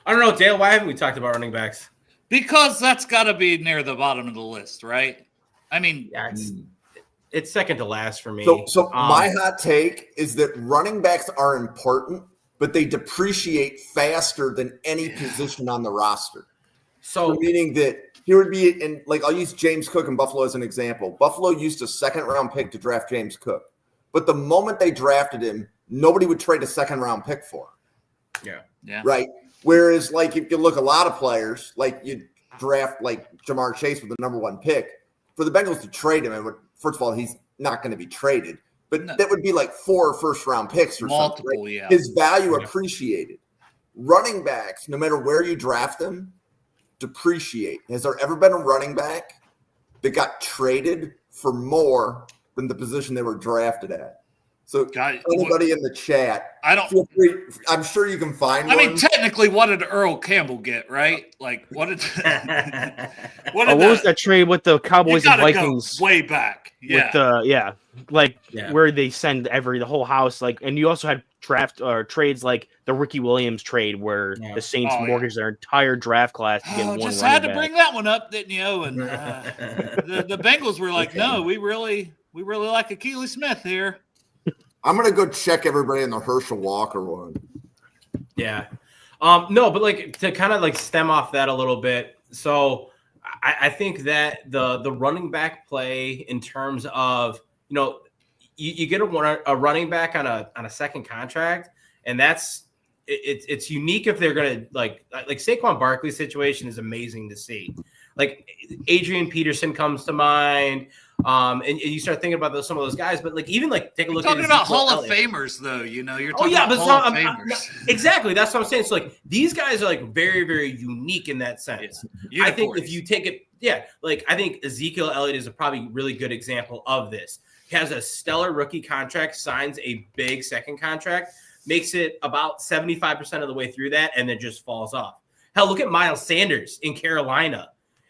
I don't know, Dale. Why haven't we talked about running backs? Because that's got to be near the bottom of the list, right? I mean, Yeah, it's second to last for me. So my hot take is that running backs are important, but they depreciate faster than any position on the roster. So meaning that here would be, and like I'll use James Cook in Buffalo as an example. Buffalo used a second round pick to draft James Cook, but the moment they drafted him, nobody would trade a second round pick for him. Yeah. Right. Whereas, like, if you look a lot of players, like you draft like Jamar Chase with the number 1 pick, for the Bengals to trade him, first of all, he's not going to be traded, but that would be like 4 first-round picks or multiple, something. Right? Yeah. His value appreciated. Running backs, no matter where you draft them, depreciate. Has there ever been a running back that got traded for more than the position they were drafted at? So anybody in the chat, feel free. I'm sure you can find one. I mean, technically, what did Earl Campbell get, right? Like, what was that trade with the Cowboys and Vikings? Way back. Yeah. Where they send the whole house. Like, and you also had draft or trades like the Ricky Williams trade where the Saints mortgaged their entire draft class to get one. Just had to bring that one up, didn't you? And the Bengals were like, no, we really like Akili Smith here. I'm going to go check everybody in the Herschel Walker one. Yeah. No, but like to kind of like stem off that a little bit. So I think that the running back play in terms of, you get a running back on a second contract, and it's unique if they're going to like Saquon Barkley's situation is amazing to see. Like Adrian Peterson comes to mind. And you start thinking about some of those guys, but like even like take a look. Talking about Hall of Famers, though, you're talking about Hall of Famers. Exactly, that's what I'm saying. So like these guys are like very, very unique in that sense. I think if you take it, I think Ezekiel Elliott is a probably really good example of this. He has a stellar rookie contract, signs a big second contract, makes it about 75% of the way through that, and then just falls off. Hell, look at Miles Sanders in Carolina.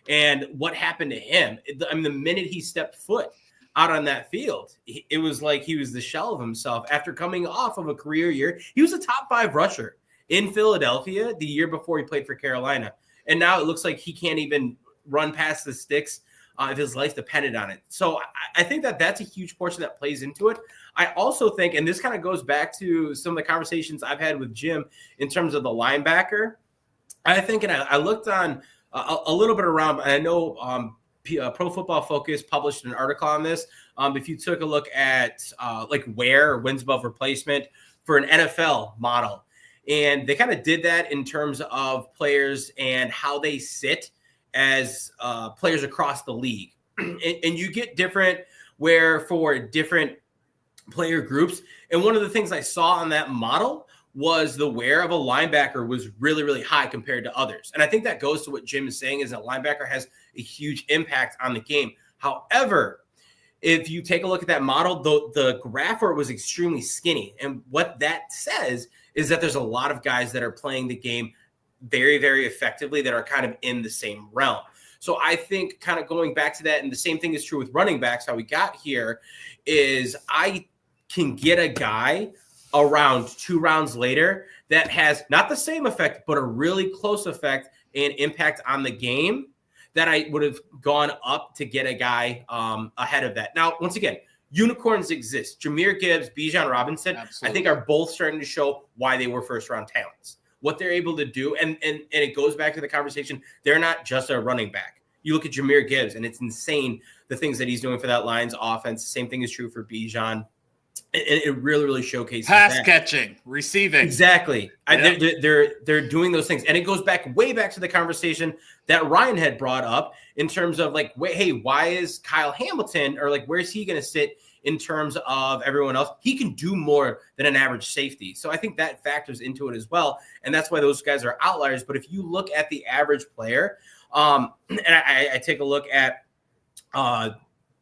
And what happened to him? I mean, the minute he stepped foot out on that field, it was like he was the shell of himself. After coming off of a career year, he was a top 5 rusher in Philadelphia the year before he played for Carolina. And now it looks like he can't even run past the sticks if his life depended on it. So I think that that's a huge portion that plays into it. I also think, and this kind of goes back to some of the conversations I've had with Jim in terms of the linebacker. I think, and I looked on a little bit around. I know Pro Football Focus published an article on this. If you took a look at like wins above replacement for an NFL model, and they kind of did that in terms of players and how they sit as players across the league, and you get different where for different player groups. And one of the things I saw on that model was the wear of a linebacker was really, really high compared to others. And I think that goes to what Jim is saying, is that linebacker has a huge impact on the game. However, if you take a look at that model, the graph where it was extremely skinny. And what that says is that there's a lot of guys that are playing the game very, very effectively that are kind of in the same realm. So I think kind of going back to that, and the same thing is true with running backs, how we got here, is I can get a guy around 2 rounds later that has not the same effect, but a really close effect and impact on the game that I would have gone up to get a guy ahead of that. Now, once again, unicorns exist. Jahmyr Gibbs, Bijan Robinson, Absolutely. I think are both starting to show why they were first-round talents, what they're able to do. And it goes back to the conversation. They're not just a running back. You look at Jahmyr Gibbs, and it's insane the things that he's doing for that Lions offense. The same thing is true for Bijan. And it really, really showcases Pass that. catching, receiving. Exactly. Yeah. They're doing those things. And it goes way back to the conversation that Ryan had brought up in terms of like, hey, why is Kyle Hamilton, or like, where's he going to sit in terms of everyone else? He can do more than an average safety. So I think that factors into it as well. And that's why those guys are outliers. But if you look at the average player, and I take a look at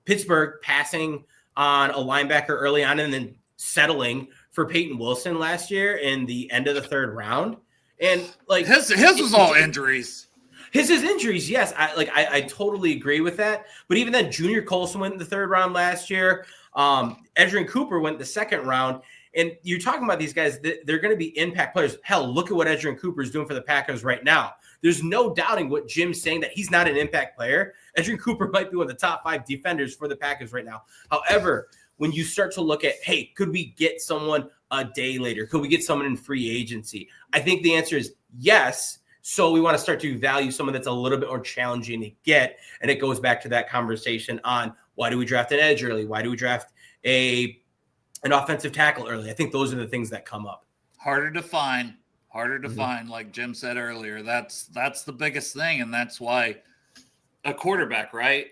Pittsburgh passing on a linebacker early on and then settling for Peyton Wilson last year in the end of the 3rd round. And like His was all injuries. His injuries, yes. I totally agree with that. But even then, Junior Colson went in the 3rd round last year. Edgerrin Cooper went the 2nd round. And you're talking about these guys, they're going to be impact players. Hell, look at what Edgerrin Cooper is doing for the Packers right now. There's no doubting what Jim's saying, that he's not an impact player. Edgerrin Cooper might be one of the top 5 defenders for the Packers right now. However, when you start to look at, hey, could we get someone a day later? Could we get someone in free agency? I think the answer is yes. So we want to start to value someone that's a little bit more challenging to get. And it goes back to that conversation on, why do we draft an edge early? Why do we draft an offensive tackle early? I think those are the things that come up. Harder to find, like Jim said earlier. That's the biggest thing. And that's why a quarterback, right?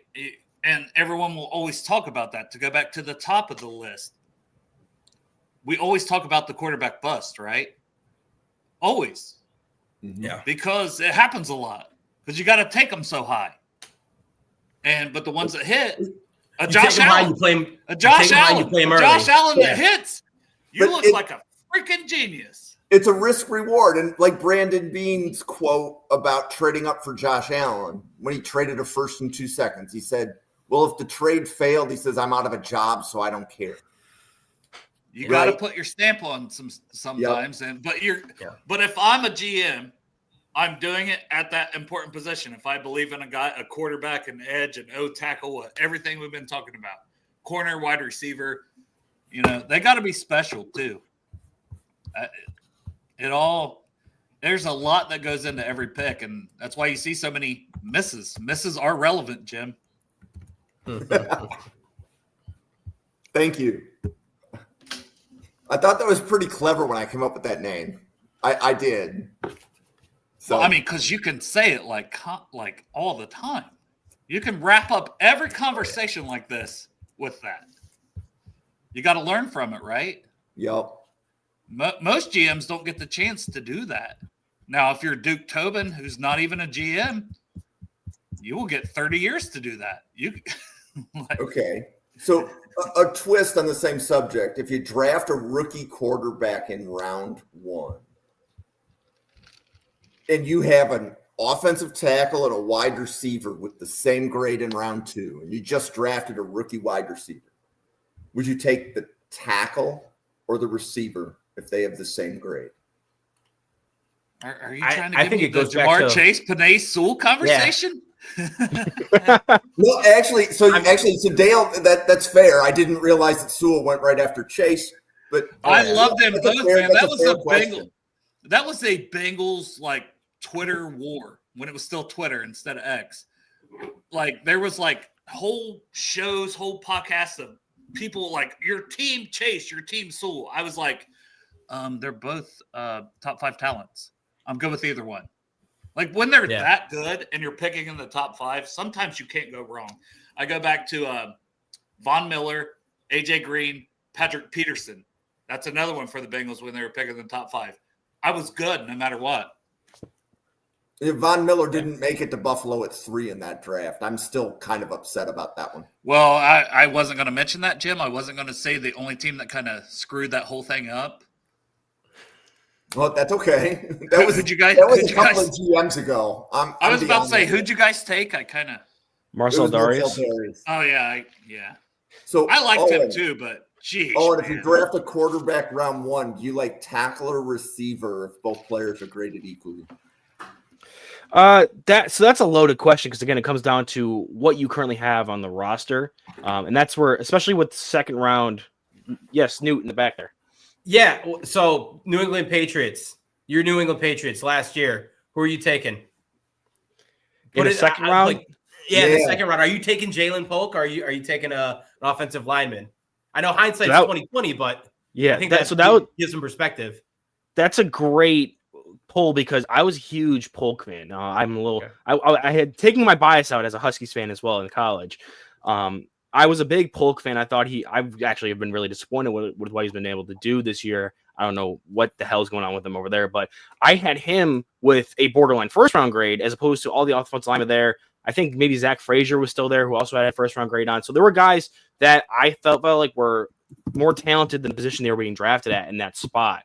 And everyone will always talk about that. To go back to the top of the list, we always talk about the quarterback bust, right? Always. Yeah. Because it happens a lot. Because you got to take them so high. But the ones that hit, Josh Allen, Josh Allen that hits, look like a freaking genius. It's a risk reward. And like Brandon Beane's quote about trading up for Josh Allen, when he traded a first in 2 seconds, he said, well, if the trade failed, he says, I'm out of a job, so I don't care. You got to put your stamp on sometimes. Yep. But if I'm a GM, I'm doing it at that important position. If I believe in a quarterback, an edge, an O-tackle, everything we've been talking about, corner, wide receiver, they got to be special too. There's a lot that goes into every pick, and that's why you see so many misses. Misses are relevant, Jim. Thank you. I thought that was pretty clever when I came up with that name. I did. So well, because you can say it like all the time. You can wrap up every conversation like this with that. You got to learn from it, right? Yep. Most GMs don't get the chance to do that. Now, if you're Duke Tobin, who's not even a GM, you will get 30 years to do that. Okay. So a twist on the same subject. If you draft a rookie quarterback in round 1 and you have an offensive tackle and a wide receiver with the same grade in round 2, and you just drafted a rookie wide receiver, would you take the tackle or the receiver if they have the same grade? Are you trying to give me the Jamar Chase, Penei Sewell conversation? No, actually, so Dale, that's fair. I didn't realize that Sewell went right after Chase, but I love them both, man. That was a Bengals like Twitter war when it was still Twitter instead of X. Like there was like whole shows, whole podcasts of people like your team Chase, your team Sewell. I was like, they're both top 5 talents. I'm good with either one. Like when they're that good and you're picking in the top 5, sometimes you can't go wrong. I go back to Von Miller, AJ Green, Patrick Peterson. That's another one for the Bengals when they were picking the top 5. I was good no matter what. Von Miller didn't make it to Buffalo at 3 in that draft. I'm still kind of upset about that one. Well, I wasn't going to mention that, Jim. I wasn't going to say the only team that kind of screwed that whole thing up. Well, that's okay. That was a couple of GMs ago. I was about to say, who'd you guys take? I kind of Marcel Darius. Oh yeah, yeah. So I liked him too, but geez. Oh, and if you draft a quarterback round 1, do you like tackle or receiver if both players are graded equally? That's a loaded question because again, it comes down to what you currently have on the roster, and that's where, especially with second round. Yes, Newt in the back there. Yeah. So New England Patriots, your New England Patriots last year. Who are you taking? In the second round? The second round. Are you taking Jalen Polk? Or are you taking an offensive lineman? I know hindsight's 2020, but yeah, I think that would give some perspective. That's a great pull because I was a huge Polk fan. I had taken my bias out as a Huskies fan as well in college. I was a big Polk fan. I've actually been really disappointed with what he's been able to do this year. I don't know what the hell's going on with him over there, but I had him with a borderline first round grade as opposed to all the offensive linemen there. I think maybe Zach Frazier was still there, who also had a first round grade on. So there were guys that I felt like were more talented than the position they were being drafted at in that spot.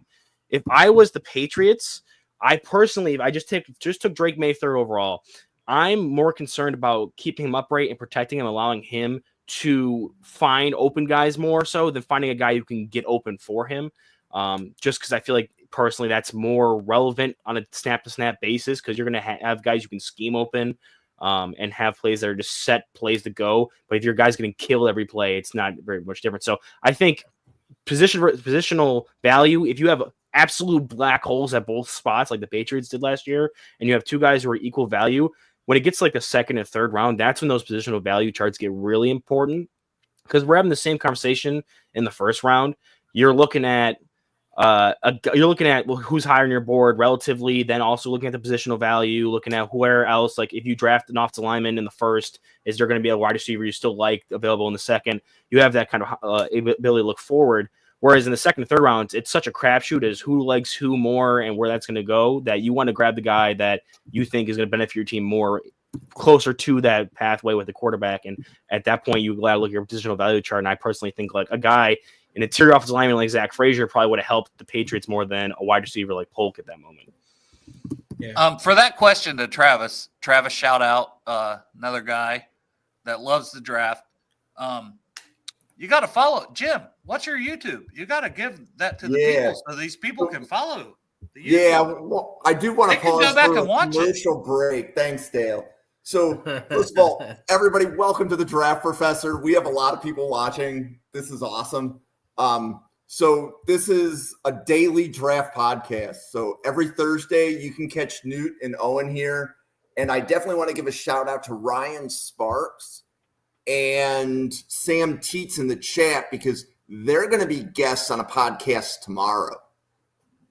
If I was the Patriots, I personally, if I just took Drake May third overall, I'm more concerned about keeping him upright and protecting him, allowing him to find open guys more so than finding a guy who can get open for him. Just because I feel like personally that's more relevant on a snap-to-snap basis because you're going to have guys you can scheme open and have plays that are just set plays to go. But if your guy's getting killed every play, it's not very much different. So I think positional value, if you have absolute black holes at both spots like the Patriots did last year, and you have two guys who are equal value, when it gets like the second and third round, that's when those positional value charts get really important because we're having the same conversation in the first round. You're looking at who's higher on your board relatively, then also looking at the positional value, looking at where else, like if you draft an offensive lineman in the first, is there going to be a wide receiver you still like available in the second? You have that kind of ability to look forward. Whereas in the second and third rounds, it's such a crapshoot as who likes who more and where that's going to go that you want to grab the guy that you think is going to benefit your team more closer to that pathway with the quarterback. And at that point, you got to look at your positional value chart. And I personally think like a guy, an interior offensive lineman like Zach Frazier probably would have helped the Patriots more than a wide receiver like Polk at that moment. Yeah. For that question to Travis, shout out, another guy that loves the draft. You got to follow Jim. What's your YouTube? You got to give that to the people so these people can follow. Well, I do want to pause for a commercial break. Thanks, Dale. So, first of all, everybody, welcome to the Draft Professor. We have a lot of people watching. This is awesome. So this is a daily draft podcast. So every Thursday you can catch Newt and Owen here. And I definitely want to give a shout out to Ryan Sparks and Sam Teets in the chat because they're going to be guests on a podcast tomorrow.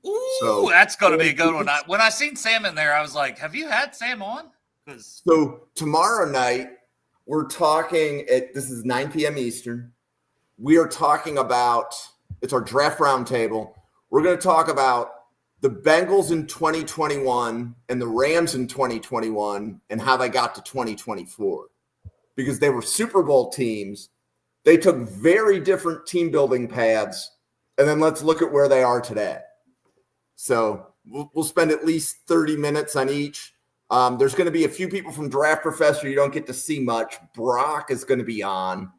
Ooh, that's going to be a good one. When I seen Sam in there, I was like, have you had Sam on? So tomorrow night, we're talking this is 9 p.m. Eastern. We are talking about, it's our draft roundtable. We're going to talk about the Bengals in 2021 and the Rams in 2021 and how they got to 2024. Because they were Super Bowl teams. They took very different team building paths. And then let's look at where they are today. So we'll spend at least 30 minutes on each. There's going to be a few people from Draft Professor you don't get to see much. Brock is going to be on.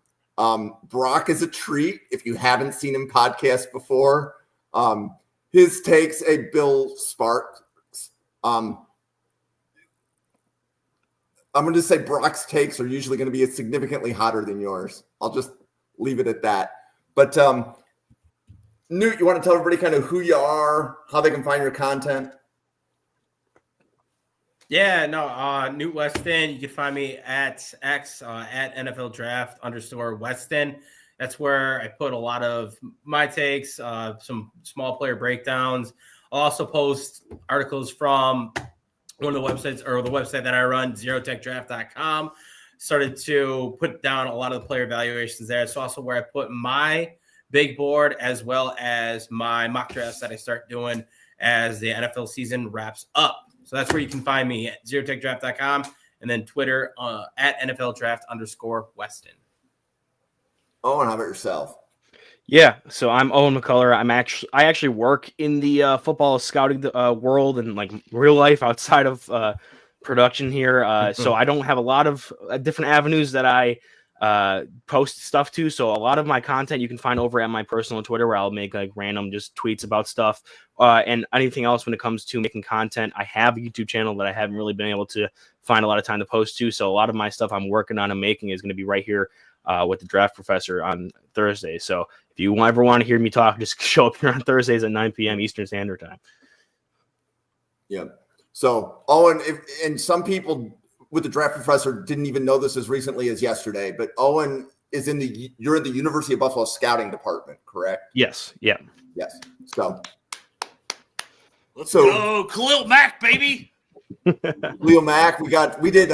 Brock is a treat if you haven't seen him podcast before. His takes, Bill Sparks. I'm going to say Brock's takes are usually going to be significantly hotter than yours. I'll just leave it at that. But Newt, you want to tell everybody kind of who you are, how they can find your content? Yeah, no, Newt Weston. You can find me at X at NFL Draft _Weston. That's where I put a lot of my takes, some small player breakdowns. I'll also post articles from one of the websites or the website that I run, zerotechdraft.com. started to put down a lot of the player evaluations there. It's also where I put my big board as well as my mock drafts that I start doing as the NFL season wraps up. So that's where you can find me at zerotechdraft.com and then Twitter at NFL_Draft_Weston. Owen, how about yourself? Yeah, so I'm Owen McCullough. I actually work in the football scouting world and like real life outside of production here. So I don't have a lot of different avenues that I post stuff to. So a lot of my content you can find over at my personal Twitter, where I'll make like random just tweets about stuff and anything else when it comes to making content. I have a YouTube channel that I haven't really been able to find a lot of time to post to. So a lot of my stuff I'm working on and making is going to be right here with the Draft Professor on Thursday. So if you ever want to hear me talk, just show up here on Thursdays at 9 p.m. Eastern Standard Time. Yeah. So Owen, and some people with the Draft Professor didn't even know this as recently as yesterday, but Owen is you're in the University of Buffalo scouting department, correct? Yes. Yeah. Yes. So let's go Khalil Mack, baby. Khalil Mack, we did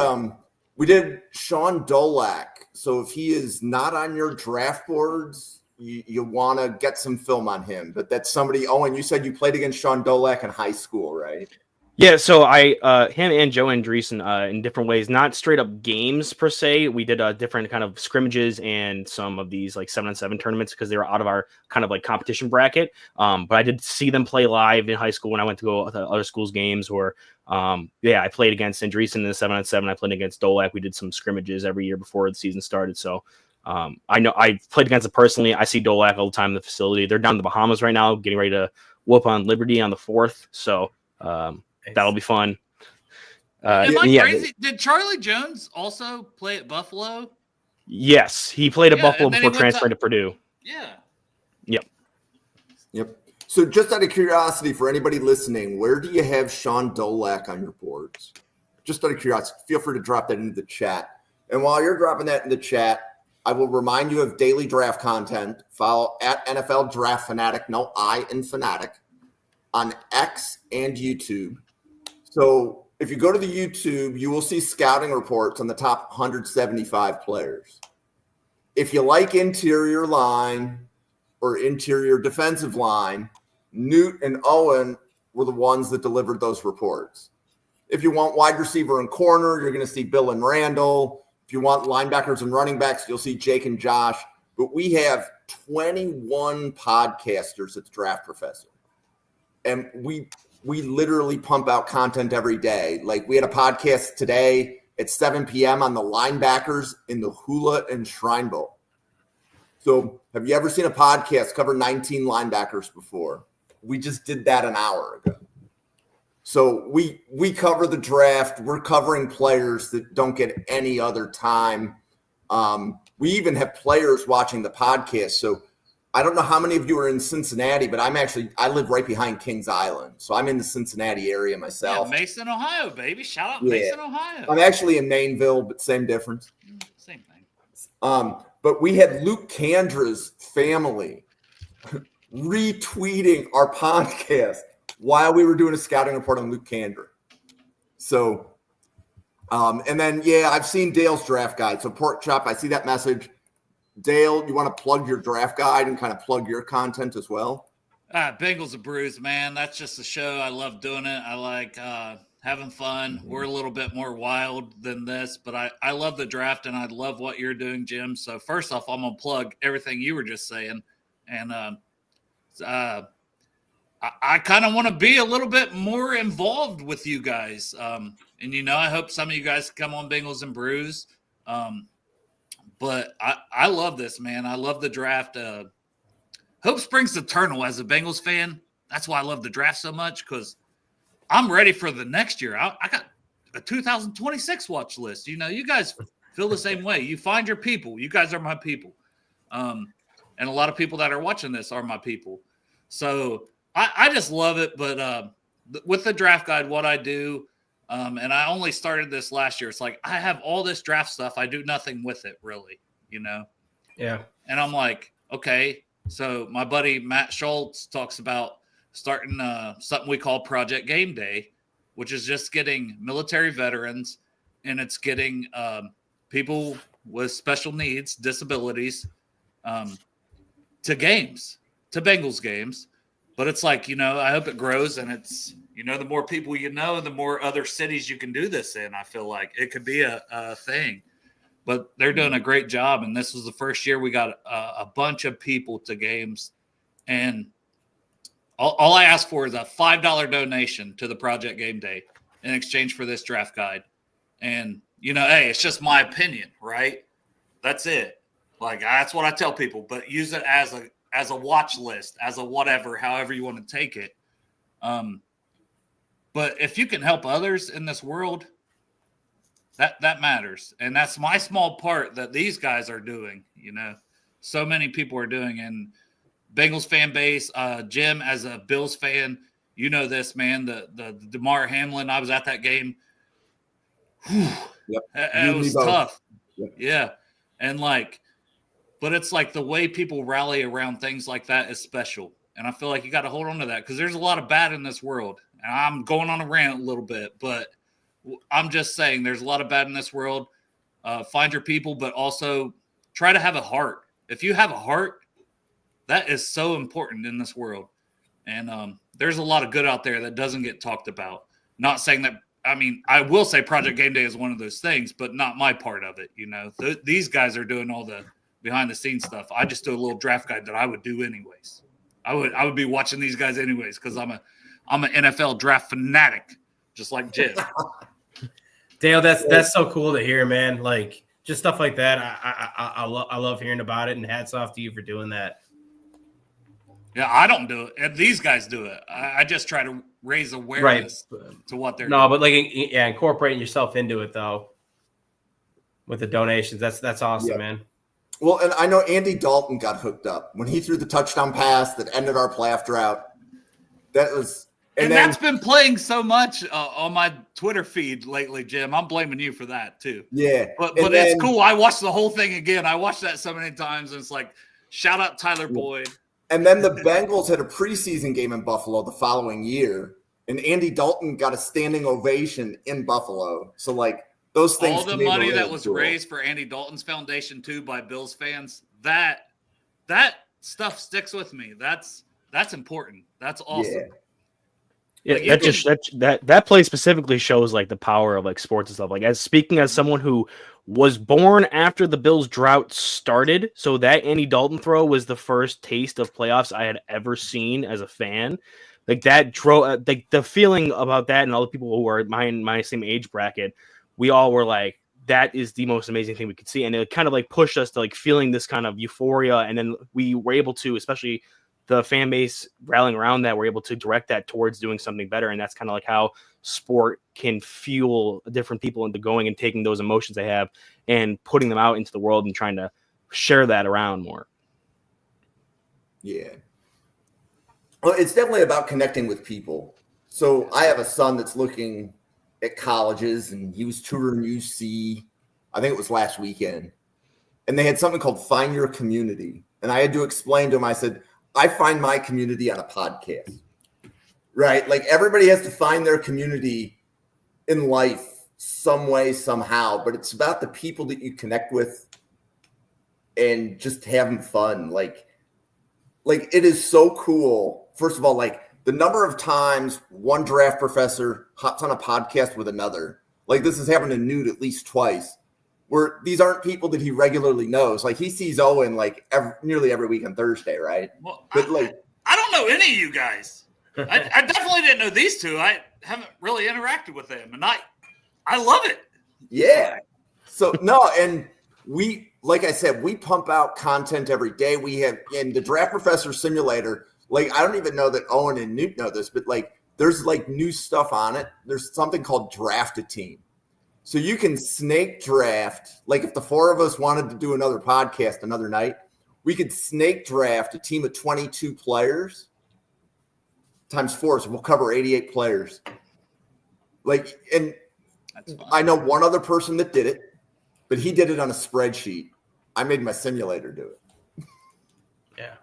Sean Dolak. So if he is not on your draft boards, you want to get some film on him. But that's somebody, Owen, you said you played against Sean Dolak in high school, right? Yeah, so him and Joe Andreessen in different ways, not straight up games per se. We did different kind of scrimmages and some of these like 7-on-7 tournaments because they were out of our kind of like competition bracket. But I did see them play live in high school when I went to go to other schools' games. Or I played against Andreessen in the 7-on-7. I played against Dolak. We did some scrimmages every year before the season started. So I know I played against it personally. I see Dolak all the time in the facility. They're down in the Bahamas right now, getting ready to whoop on Liberty on the 4th. So that'll be fun. Crazy? Did Charlie Jones also play at Buffalo? Yes, he played at Buffalo before transferring to Purdue. Yeah. Yep. So just out of curiosity for anybody listening, where do you have Sean Dolak on your boards? Just out of curiosity, feel free to drop that into the chat. And while you're dropping that in the chat, I will remind you of daily draft content. Follow at NFL Draft Fanatic, no I in Fanatic, on X and YouTube. So if you go to the YouTube, you will see scouting reports on the top 175 players. If you like interior line or interior defensive line, Newt and Owen were the ones that delivered those reports. If you want wide receiver and corner, you're going to see Bill and Randall. If you want linebackers and running backs, you'll see Jake and Josh. But we have 21 podcasters at the Draft Professor. And we literally pump out content every day. Like we had a podcast today at 7 p.m. on the linebackers in the Hula and Shrine Bowl. So have you ever seen a podcast cover 19 linebackers before? We just did that an hour ago. So we cover the draft. We're covering players that don't get any other time. We even have players watching the podcast. So I don't know how many of you are in Cincinnati, but I live right behind Kings Island. So I'm in the Cincinnati area myself. Yeah, Mason, Ohio, baby. Shout out Mason, Ohio. I'm actually in Maineville, but same difference. Same thing. But we had Luke Kandra's family retweeting our podcast while we were doing a scouting report on Luke Kandra. So, and then, I've seen Dale's draft guide. So Pork Chop, I see that message. Dale, you want to plug your draft guide and kind of plug your content as well? Bengals and Brews, man. That's just a show. I love doing it. I like having fun. We're a little bit more wild than this, but I love the draft and I love what you're doing, Jim. So first off, I'm going to plug everything you were just saying. And I kind of want to be a little bit more involved with you guys. And, I hope some of you guys come on Bengals and Brews. But I love this, man. I love the draft. Hope springs eternal as a Bengals fan. That's why I love the draft so much, because I'm ready for the next year. I got a 2026 watch list. You guys feel the same way. You find your people. You guys are my people. And a lot of people that are watching this are my people. So I just love it. But with the draft guide, what I do, and I only started this last year. It's like I have all this draft stuff. I do nothing with it, really, Yeah. And I'm like, okay. So my buddy Matt Schultz talks about starting something we call Project Game Day, which is just getting military veterans, and it's getting people with special needs, disabilities, to games, to Bengals games. But it's like, I hope it grows, and it's, the more people the more other cities you can do this in. I feel like it could be a thing. But they're doing a great job, and this was the first year we got a bunch of people to games. And all I ask for is a $5 donation to the Project Game Day in exchange for this draft guide. And, hey, it's just my opinion, right? That's it. Like, that's what I tell people. But use it as a watch list, as a whatever, however you want to take it. But if you can help others in this world, that matters. And that's my small part that these guys are doing, So many people are doing. And Bengals fan base, Jim, as a Bills fan, this, man, the DeMar Hamlin, I was at that game. Yep. It was tough. Yep. Yeah. And but it's like the way people rally around things like that is special. And I feel like you got to hold on to that because there's a lot of bad in this world. And I'm going on a rant a little bit, but I'm just saying there's a lot of bad in this world. Find your people, but also try to have a heart. If you have a heart, that is so important in this world. And there's a lot of good out there that doesn't get talked about. Not saying that, I will say Project Game Day is one of those things, but not my part of it. These guys are doing all the behind the scenes stuff. I just do a little draft guide that I would do anyways. I would be watching these guys anyways because I'm an NFL draft fanatic, just like Jim. Dale, that's so cool to hear, man. Like just stuff like that. I love hearing about it, and hats off to you for doing that. Yeah, I don't do it, and these guys do it. I just try to raise awareness to what they're doing. But incorporating yourself into it though, with the donations. That's awesome, man. Well, and I know Andy Dalton got hooked up when he threw the touchdown pass that ended our playoff drought. That was, and that's been playing so much on my Twitter feed lately, Jim. I'm blaming you for that too. Yeah, but it's cool. I watched the whole thing again. I watched that so many times, and it's like, shout out Tyler Boyd. And then the Bengals had a preseason game in Buffalo the following year, and Andy Dalton got a standing ovation in Buffalo. So those things. All the money that was raised for Andy Dalton's foundation too by Bills fans, that stuff sticks with me. That's important. That's awesome. Yeah, that play specifically shows the power of sports and stuff. As someone who was born after the Bills drought started, so that Andy Dalton throw was the first taste of playoffs I had ever seen as a fan. That drove the feeling about that, and all the people who were my same age bracket, we all were like, that is the most amazing thing we could see. And it kind of pushed us to feeling this kind of euphoria. And then we were able to, especially the fan base rallying around that, we're able to direct that towards doing something better. And that's kind of how sport can fuel different people into going and taking those emotions they have and putting them out into the world and trying to share that around more. Yeah. Well, it's definitely about connecting with people. So I have a son that's looking at colleges, and he was touring UC, I think it was last weekend. And they had something called Find Your Community. And I had to explain to him, I said, I find my community on a podcast, right? Everybody has to find their community in life some way, somehow, but it's about the people that you connect with and just having fun. It is so cool. First of all, the number of times one draft professor hops on a podcast with another, this has happened to Newt at least twice, where these aren't people that he regularly knows. He sees Owen nearly every week on Thursday, right? Well, but I don't know any of you guys. I definitely didn't know these two. I haven't really interacted with them, and I love it. Yeah. So no, and we, like I said, we pump out content every day. We have in the Draft Professor Simulator. I don't even know that Owen and Newt know this, but there's new stuff on it. There's something called Draft a Team. So you can snake draft, if the four of us wanted to do another podcast another night, we could snake draft a team of 22 players times 4. So we'll cover 88 players. And I know one other person that did it, but he did it on a spreadsheet. I made my simulator do it. Yeah.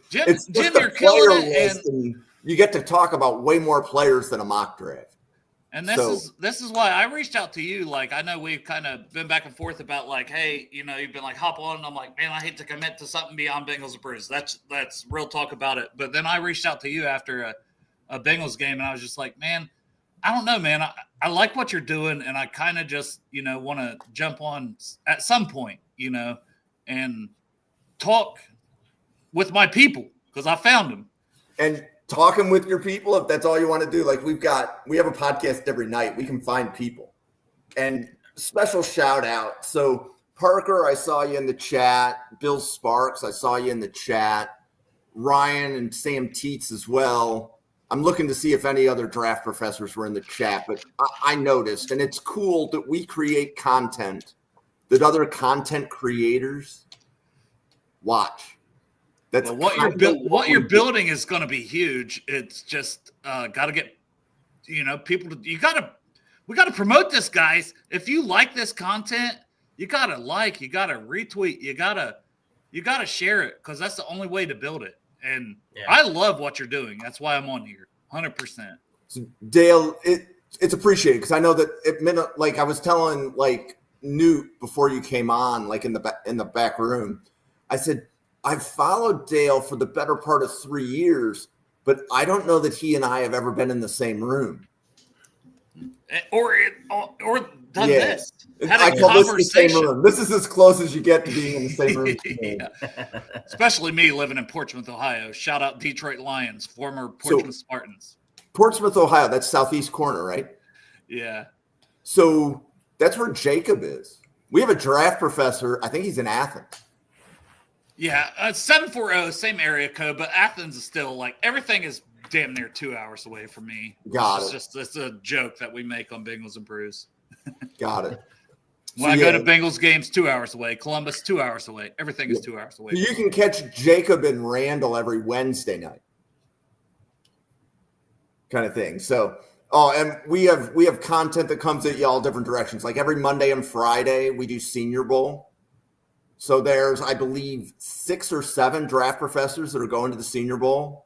Jim, it's you're killing it. And you get to talk about way more players than a mock draft. And this is why I reached out to you. Like, I know we've kind of been back and forth about like, hey, you've been like, hop on. And I'm like, man, I hate to commit to something beyond Bengals and Brews. That's real talk about it. But then I reached out to you after a Bengals game, and I was just like, man, I don't know, man. I like what you're doing, and I kind of just, want to jump on at some point, and talk with my people because I found them. And talking with your people, if that's all you want to do, like we have a podcast every night. We can find people. And special shout out. So Parker, I saw you in the chat. Bill Sparks, I saw you in the chat. Ryan and Sam Teets as well. I'm looking to see if any other draft professors were in the chat, but I noticed, and it's cool that we create content that other content creators watch. That's what you're building is going to be huge. It's just got to get, people. We got to promote this, guys. If you like this content, you got to you got to retweet, you got to share it because that's the only way to build it. And I love what you're doing. That's why I'm on here, 100%. So Dale, it's appreciated because I know that it meant, like I was telling like Newt before you came on, like in the back room, I said, I've followed Dale for the better part of 3 years, but I don't know that he and I have ever been in the same room. Or done this. Had a I call this the same conversation. room. This is as close as you get to being in the same room. Yeah. Especially me living in Portsmouth, Ohio. Shout out Detroit Lions, former Portsmouth Spartans. Portsmouth, Ohio, that's southeast corner, right? Yeah. So that's where Jacob is. We have a draft professor. I think he's in Athens. Yeah, 740, same area code, but Athens is still like everything is damn near 2 hours away from me. It's a joke that we make on Bengals and Brews. Got it. When I go to Bengals games, 2 hours away. Columbus, 2 hours away. Everything is 2 hours away. So you can catch Jacob and Randall every Wednesday night, kind of thing. So, and we have content that comes at you all different directions. Like every Monday and Friday, we do Senior Bowl. So there's, I believe, 6 or 7 draft professors that are going to the Senior Bowl,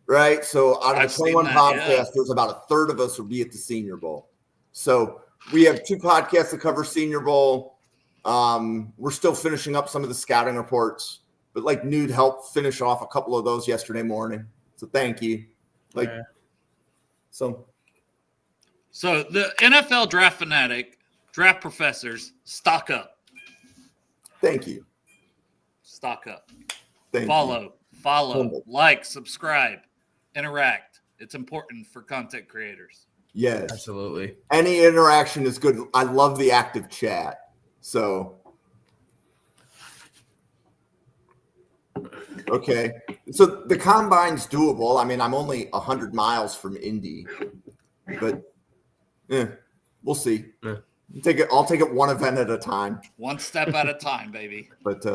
right? So out of the 21 podcasts, there's about a third of us will be at the Senior Bowl. So we have 2 podcasts that cover Senior Bowl. We're still finishing up some of the scouting reports, but like Nude helped finish off a couple of those yesterday morning. So thank you. So the NFL Draft Fanatic, draft professors, stock up. Thank you. Stock up. Follow, like, subscribe, interact. It's important for content creators. Yes. Absolutely. Any interaction is good. I love the active chat. So, okay. So the combine's doable. I mean, I'm only 100 miles from Indy, but we'll see. Yeah. I'll take it one event at a time. One step at a time, baby. But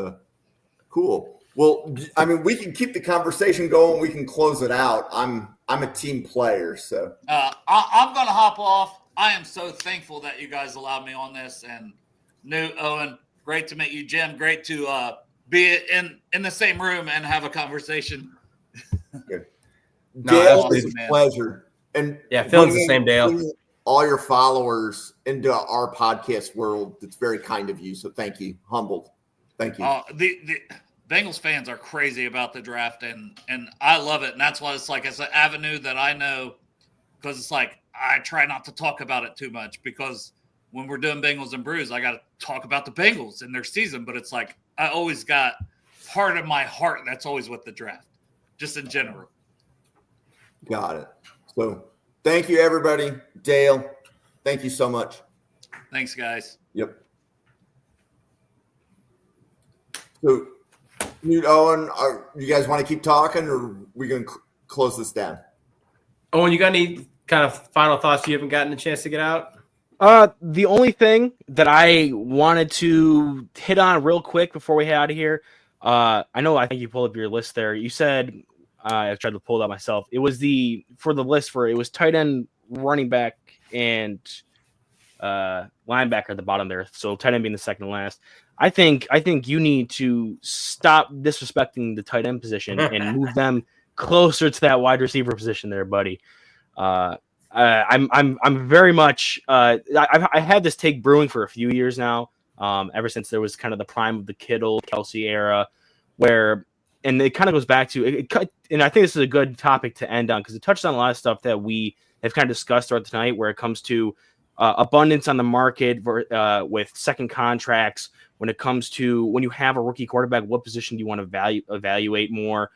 cool. Well, I mean, we can keep the conversation going. We can close it out. I'm a team player, so I'm gonna hop off. I am so thankful that you guys allowed me on this. And Newt, Owen, great to meet you. Jim, great to be in the same room and have a conversation. Good. No, Dale, absolutely, it's a pleasure. And feels the same, Dale. All your followers into our podcast world. It's very kind of you. So thank you. Humbled. Thank you. The Bengals fans are crazy about the draft, and I love it. And that's why it's like it's an avenue that I know, because it's like I try not to talk about it too much, because when we're doing Bengals and Brews, I got to talk about the Bengals and their season. But it's like I always got part of my heart that's always with the draft, just in general. Got it. So thank you, everybody. Dale, thank you so much. Thanks, guys. Yep. So, Owen, you guys want to keep talking, or are we going to close this down? Owen, you got any kind of final thoughts you haven't gotten a chance to get out? The only thing that I wanted to hit on real quick before we head out of here, I think you pulled up your list there. You said, I tried to pull it out myself. It was it was tight end, running back, and linebacker at the bottom there. So tight end being the second to last. I think you need to stop disrespecting the tight end position and move them closer to that wide receiver position there, buddy. I'm very much I had this take brewing for a few years now. Ever since there was kind of the prime of the Kittle Kelsey era, where and it kind of goes back to and I think this is a good topic to end on because it touches on a lot of stuff that we have kind of discussed throughout the night, where it comes to abundance on the market with second contracts. When it comes to when you have a rookie quarterback, what position do you want to evaluate more?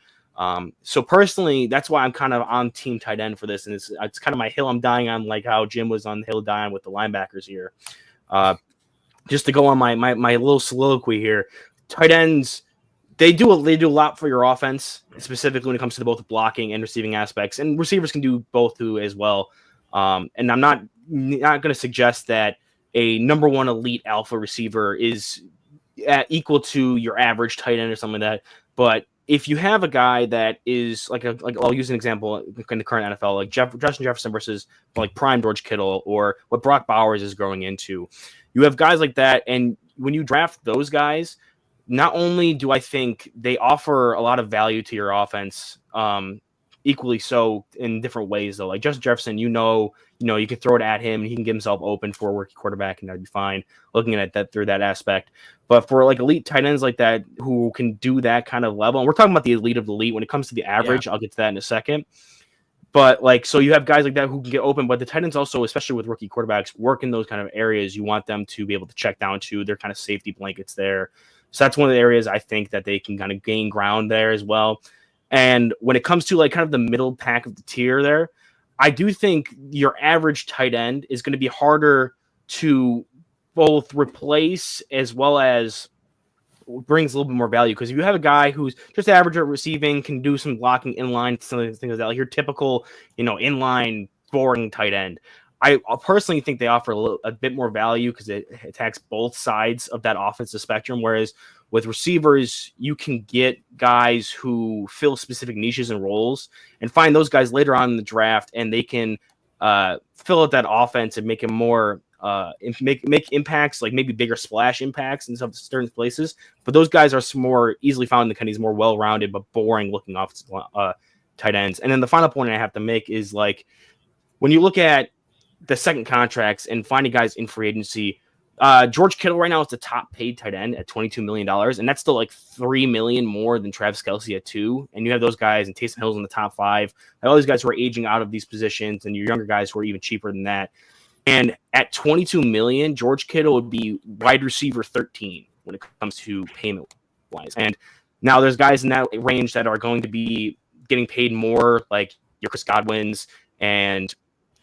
So personally, that's why I'm kind of on team tight end for this, and it's kind of my hill I'm dying on, like how Jim was on the hill dying with the linebackers here. Just to go on my little soliloquy here, tight ends they do a lot for your offense, specifically when it comes to both blocking and receiving aspects, and receivers can do both too as well. And I'm not going to suggest that a number one elite alpha receiver is equal to your average tight end or something like that, but if you have a guy that is like I'll use an example in the current NFL, like Justin Jefferson versus like prime George Kittle, or what Brock Bowers is growing into, you have guys like that, and when you draft those guys, not only do I think they offer a lot of value to your offense, equally so in different ways though. Like Justin Jefferson, you can throw it at him and he can get himself open for a rookie quarterback, and that'd be fine. Looking at that through that aspect, but for like elite tight ends like that who can do that kind of level, and we're talking about the elite of the elite. When it comes to the average, I'll get to that in a second. But like, so you have guys like that who can get open, but the tight ends also, especially with rookie quarterbacks, work in those kind of areas. You want them to be able to check down to their kind of safety blankets there. So that's one of the areas I think that they can kind of gain ground there as well. And when it comes to like kind of the middle pack of the tier there, I do think your average tight end is going to be harder to both replace as well as brings a little bit more value. Because if you have a guy who's just average at receiving, can do some blocking inline, some things like that, like your typical, inline boring tight end, I personally think they offer a bit more value because it attacks both sides of that offensive spectrum. Whereas with receivers, you can get guys who fill specific niches and roles and find those guys later on in the draft, and they can fill out that offense and make it more make impacts, like maybe bigger splash impacts in some certain places. But those guys are more easily found in the kind of these more well-rounded but boring looking offensive tight ends. And then the final point I have to make is like when you look at the second contracts and finding guys in free agency, George Kittle right now is the top paid tight end at $22 million. And that's still like $3 million more than Travis Kelce at $2 million. And you have those guys and Taysom Hill's in the top 5. And all these guys who are aging out of these positions, and your younger guys who are even cheaper than that. And at $22 million, George Kittle would be wide receiver 13 when it comes to payment wise. And now there's guys in that range that are going to be getting paid more, like your Chris Godwins, and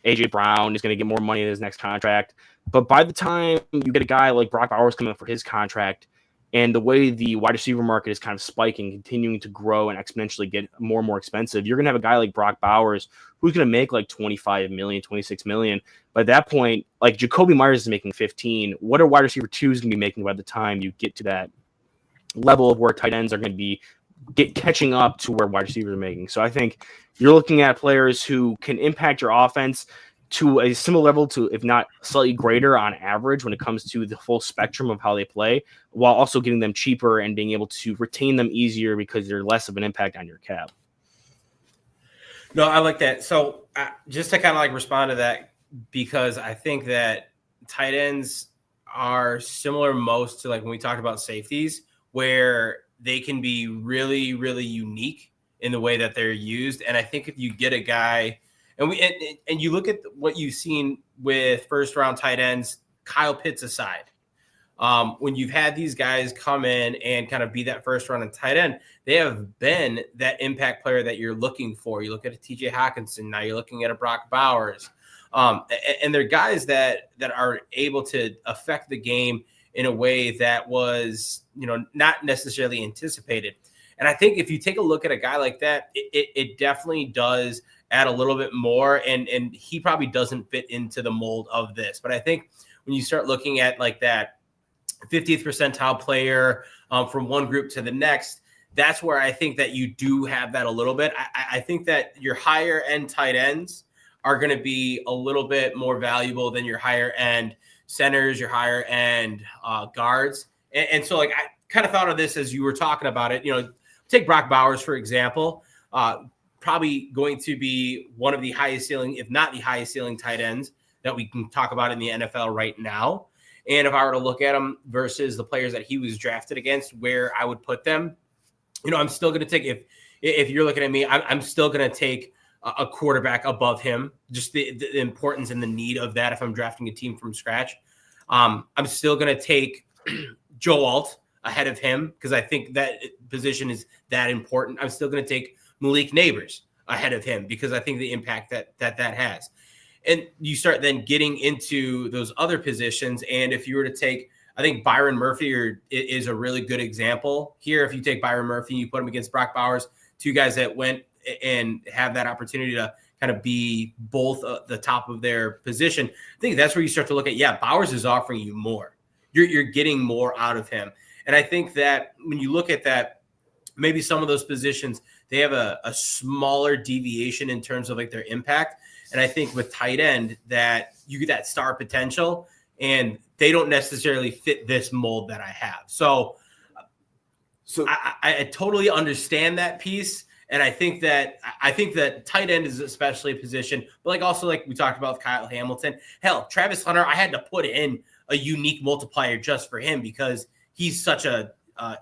AJ Brown is going to get more money in his next contract. But by the time you get a guy like Brock Bowers coming up for his contract, and the way the wide receiver market is kind of spiking, continuing to grow and exponentially get more and more expensive, you're going to have a guy like Brock Bowers who's going to make like $25 million, $26 million. But at that point, like Jacoby Myers is making 15. What are wide receiver 2s going to be making by the time you get to that level of where tight ends are going to be catching up to where wide receivers are making? So I think you're looking at players who can impact your offense to a similar level to, if not slightly greater on average when it comes to the full spectrum of how they play, while also getting them cheaper and being able to retain them easier because they're less of an impact on your cap. No, I like that. So just to kind of like respond to that, because I think that tight ends are similar most to like when we talked about safeties, where they can be really, really unique in the way that they're used. And I think if you get a guy, and you look at what you've seen with first round tight ends, Kyle Pitts aside, when you've had these guys come in and kind of be that first round and tight end, they have been that impact player that you're looking for. You look at a TJ Hawkinson, now you're looking at a Brock Bowers. And they're guys that are able to affect the game in a way that was, not necessarily anticipated. And I think if you take a look at a guy like that, it definitely does add a little bit more. And he probably doesn't fit into the mold of this. But I think when you start looking at like that 50th percentile player from one group to the next, that's where I think that you do have that a little bit. I think that your higher end tight ends are going to be a little bit more valuable than your higher end centers, your higher end guards. And so like, I kind of thought of this as you were talking about it, take Brock Bowers, for example. probably going to be one of the highest ceiling, if not the highest ceiling tight ends that we can talk about in the NFL right now. And if I were to look at him versus the players that he was drafted against, where I would put them, I'm still going to take, if you're looking at me, I'm still going to take a quarterback above him, just the importance and the need of that if I'm drafting a team from scratch. I'm still going to take Joe Alt ahead of him because I think that position is that important. I'm still going to take Malik Neighbors ahead of him because I think the impact that has. And you start then getting into those other positions. And if you were to take, I think Byron Murphy is a really good example here. If you take Byron Murphy, you put him against Brock Bowers, two guys that went and have that opportunity to kind of be both the top of their position. I think that's where you start to look at, Bowers is offering you more. You're getting more out of him. And I think that when you look at that, maybe some of those positions, they have a smaller deviation in terms of like their impact. And I think with tight end that you get that star potential and they don't necessarily fit this mold that I have. So I totally understand that piece. And I think that tight end is especially a position, but like also like we talked about with Kyle Hamilton, hell, Travis Hunter, I had to put in a unique multiplier just for him because he's such a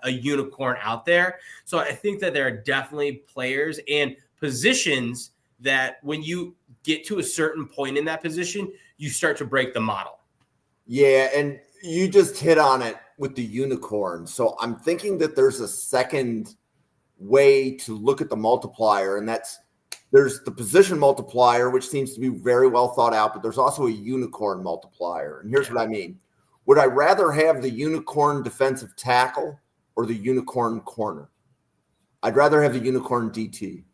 unicorn out there. So I think that there are definitely players and positions that when you get to a certain point in that position, you start to break the model. Yeah, and you just hit on it with the unicorn. So I'm thinking that there's a second way to look at the multiplier, and there's the position multiplier, which seems to be very well thought out, but there's also a unicorn multiplier. And here's what I mean. Would I rather have the unicorn defensive tackle or the unicorn corner? I'd rather have the unicorn DT.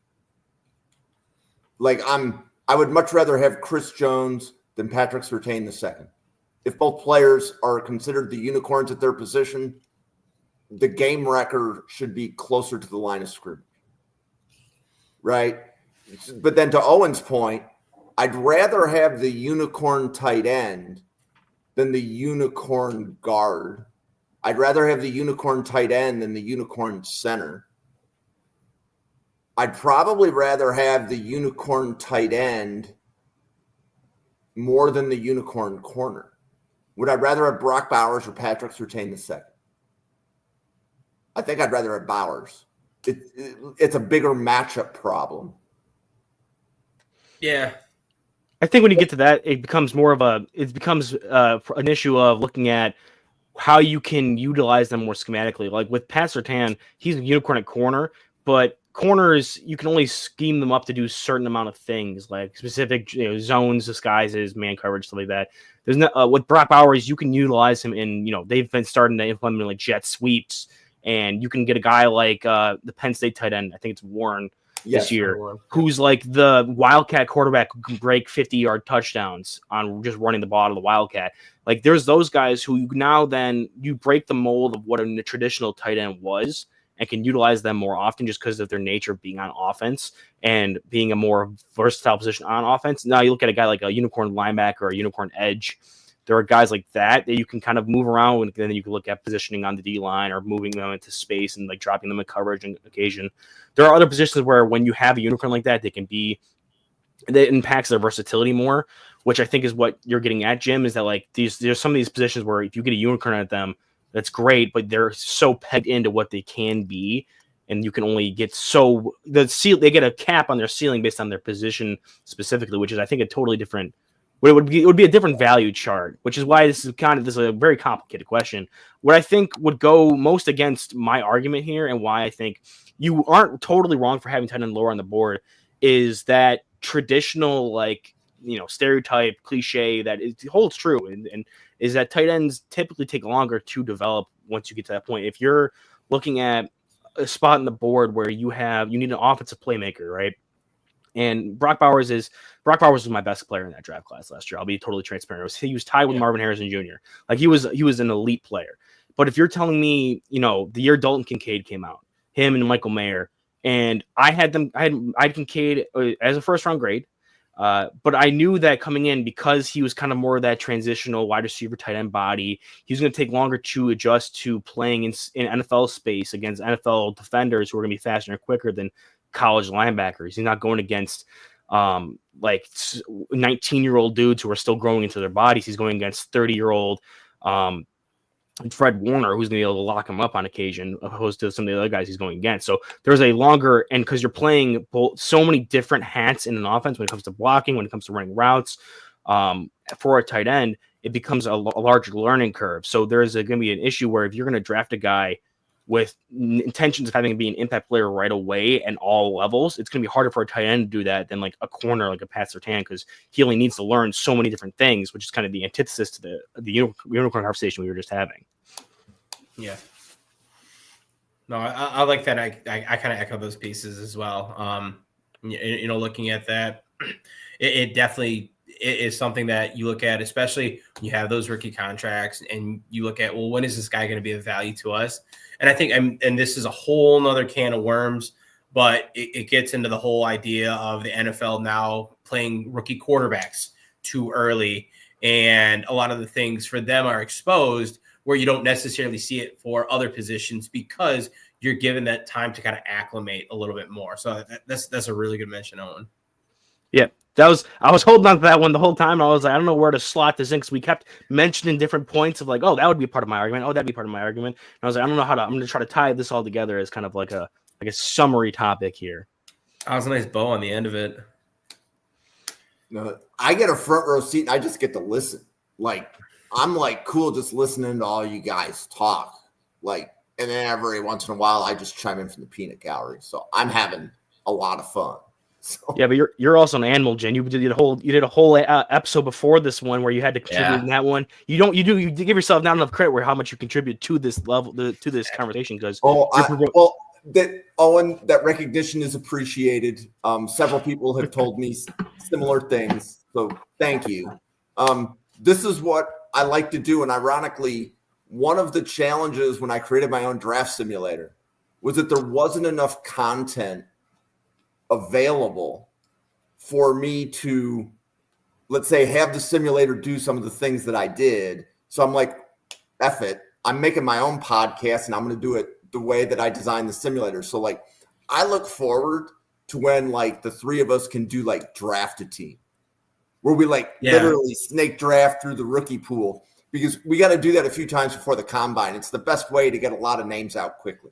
I would much rather have Chris Jones than Patrick Surtain II. If both players are considered the unicorns at their position, the game record should be closer to the line of scrimmage, right? But then to Owen's point, I'd rather have the unicorn tight end than the unicorn guard. I'd rather have the unicorn tight end than the unicorn center. I'd probably rather have the unicorn tight end more than the unicorn corner. Would I rather have Brock Bowers or Patrick Surtain II? I think I'd rather have Bowers. It's a bigger matchup problem. Yeah. I think when you get to that, it becomes an issue of looking at how you can utilize them more schematically. Like with Pat Surtain, he's a unicorn at corner, but corners, you can only scheme them up to do a certain amount of things, like specific zones, disguises, man coverage, stuff like that. There's no, with Brock Bowers, you can utilize him in, they've been starting to implement like jet sweeps, and you can get a guy like the Penn State tight end, I think it's Warren this year, who's like the Wildcat quarterback who can break 50-yard touchdowns on just running the ball of the Wildcat. Like there's those guys who now then you break the mold of what a traditional tight end was, and can utilize them more often just because of their nature of being on offense and being a more versatile position on offense. Now you look at a guy like a unicorn linebacker or a unicorn edge. There are guys like that you can kind of move around, and then you can look at positioning on the D line or moving them into space and like dropping them in coverage on occasion. There are other positions where when you have a unicorn like that, that impacts their versatility more, which I think is what you're getting at, Jim, is that like there's some of these positions where if you get a unicorn at them, that's great, but they're so pegged into what they can be, and you can only get they get a cap on their ceiling based on their position specifically, which is I think a totally different. It would be a different value chart, which is why this is a very complicated question. What I think would go most against my argument here, and why I think you aren't totally wrong for having tight end lower on the board, is that traditional stereotype cliche that it holds true, and is that tight ends typically take longer to develop once you get to that point. If you're looking at a spot on the board where you need an offensive playmaker, right? And Brock Bowers was my best player in that draft class last year. I'll be totally transparent. He was tied with Marvin Harrison Jr. Like he was an elite player. But if you're telling me, the year Dalton Kincaid came out, him and Michael Mayer, and I had Kincaid as a first round grade. But I knew that coming in, because he was kind of more of that transitional wide receiver tight end body, he was going to take longer to adjust to playing in NFL space against NFL defenders who are going to be faster and quicker than college linebackers. He's not going against like 19-year-old dudes who are still growing into their bodies. He's going against 30-year-old Fred Warner, who's going to be able to lock him up on occasion, opposed to some of the other guys he's going against. So there's a longer, and because you're playing so many different hats in an offense when it comes to blocking, when it comes to running routes, for a tight end, it becomes a larger learning curve. So there's going to be an issue where if you're going to draft a guy with intentions of having to be an impact player right away and all levels, it's going to be harder for a tight end to do that than like a corner, like a Pat Surtain, because he only needs to learn so many different things, which is kind of the antithesis to the unicorn conversation we were just having. Yeah. No, I like that. I kind of echo those pieces as well. Looking at that, it definitely is something that you look at, especially when you have those rookie contracts and you look at, well, when is this guy going to be of value to us? And I think, and this is a whole nother can of worms, but it gets into the whole idea of the NFL now playing rookie quarterbacks too early. And a lot of the things for them are exposed where you don't necessarily see it for other positions because you're given that time to kind of acclimate a little bit more. So that's a really good mention, Owen. Yeah. I was holding on to that one the whole time. I was like, I don't know where to slot this in because we kept mentioning different points of like, oh, that would be part of my argument. Oh, that'd be part of my argument. And I was like, I don't know how to. I'm going to try to tie this all together as kind of like a summary topic here. That was a nice bow on the end of it. No, I get a front row seat and I just get to listen. Like, I'm like cool just listening to all you guys talk. Like, and then every once in a while I just chime in from the peanut gallery. So I'm having a lot of fun. So. Yeah, but you're also an animal, Jen. You did a whole episode before this one where you had to contribute in that one. You give yourself not enough credit where how much you contribute to this level to this conversation because Owen, that recognition is appreciated. Several people have told me similar things, so thank you. This is what I like to do, and ironically, one of the challenges when I created my own draft simulator was that there wasn't enough content available for me to, let's say, have the simulator do some of the things that I did. So I'm like, F it. I'm making my own podcast and I'm going to do it the way that I designed the simulator. So like, I look forward to when like the three of us can do like draft a team where we literally snake draft through the rookie pool, because we got to do that a few times before the combine. It's the best way to get a lot of names out quickly.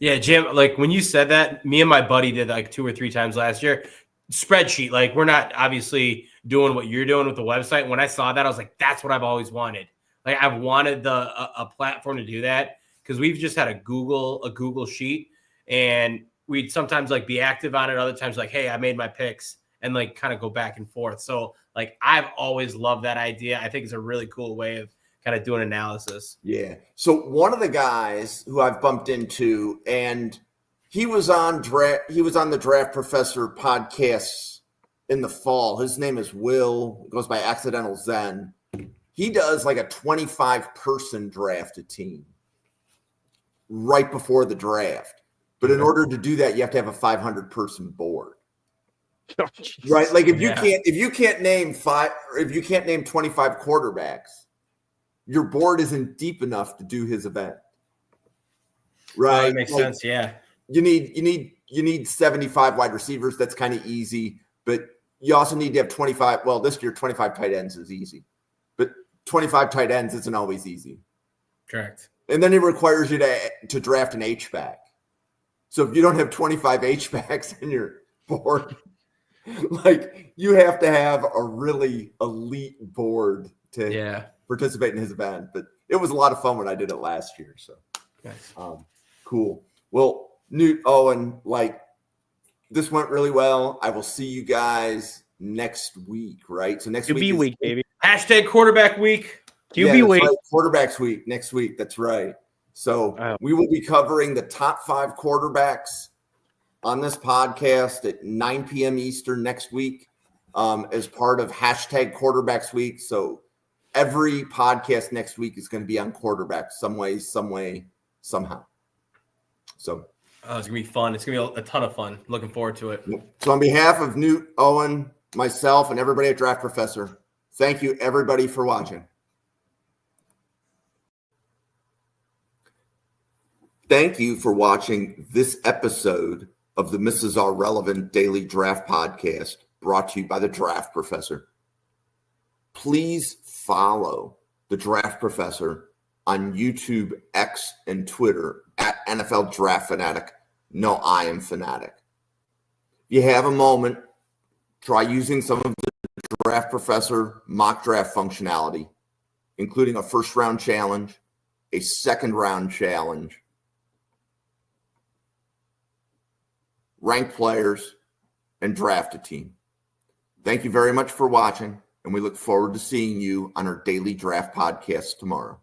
Yeah, Jim, like when you said that, me and my buddy did like 2 or 3 times last year. Spreadsheet, like we're not obviously doing what you're doing with the website. When I saw that, I was like, that's what I've always wanted. Like I've wanted a platform to do that because we've just had a Google sheet and we'd sometimes like be active on it. Other times like, hey, I made my picks and like kind of go back and forth. So like I've always loved that idea. I think it's a really cool way of kind of doing analysis. Yeah. So one of the guys who I've bumped into, and he was on the Draft Professor podcast in the fall. His name is Will, goes by Accidental Zen. He does like a 25-person draft a team right before the draft. But in order to do that, you have to have a 500-person board. Oh, right? Like if you can't name 25 quarterbacks, your board isn't deep enough to do his event. Right? That makes sense, yeah. You need 75 wide receivers. That's kind of easy, but you also need to have 25. Well, this year 25 tight ends is easy, but 25 tight ends isn't always easy. Correct. And then it requires you to draft an H-back. So if you don't have 25 H-backs in your board, like you have to have a really elite board to participate in his event. But it was a lot of fun when I did it last year. So nice. Cool. Well, Newt, Owen, like this went really well. I will see you guys next week, right? So next week, baby. Hashtag quarterback week. QB week. Right. Quarterbacks week next week. That's right. So we will be covering the top 5 quarterbacks on this podcast at 9 p.m. Eastern next week as part of hashtag quarterbacks week. So every podcast next week is going to be on quarterbacks some way, somehow. So it's going to be fun. It's going to be a ton of fun. Looking forward to it. So on behalf of Newt, Owen, myself, and everybody at Draft Professor, thank you everybody for watching. Thank you for watching this episode of the Mrs. R Relevant Daily Draft Podcast, brought to you by the Draft Professor. Please follow the Draft Professor on YouTube, X, and Twitter at NFL Draft Fanatic. No, I am Fanatic. If you have a moment, try using some of the Draft Professor mock draft functionality, including a first-round challenge, a second-round challenge, rank players, and draft a team. Thank you very much for watching, and we look forward to seeing you on our daily draft podcast tomorrow.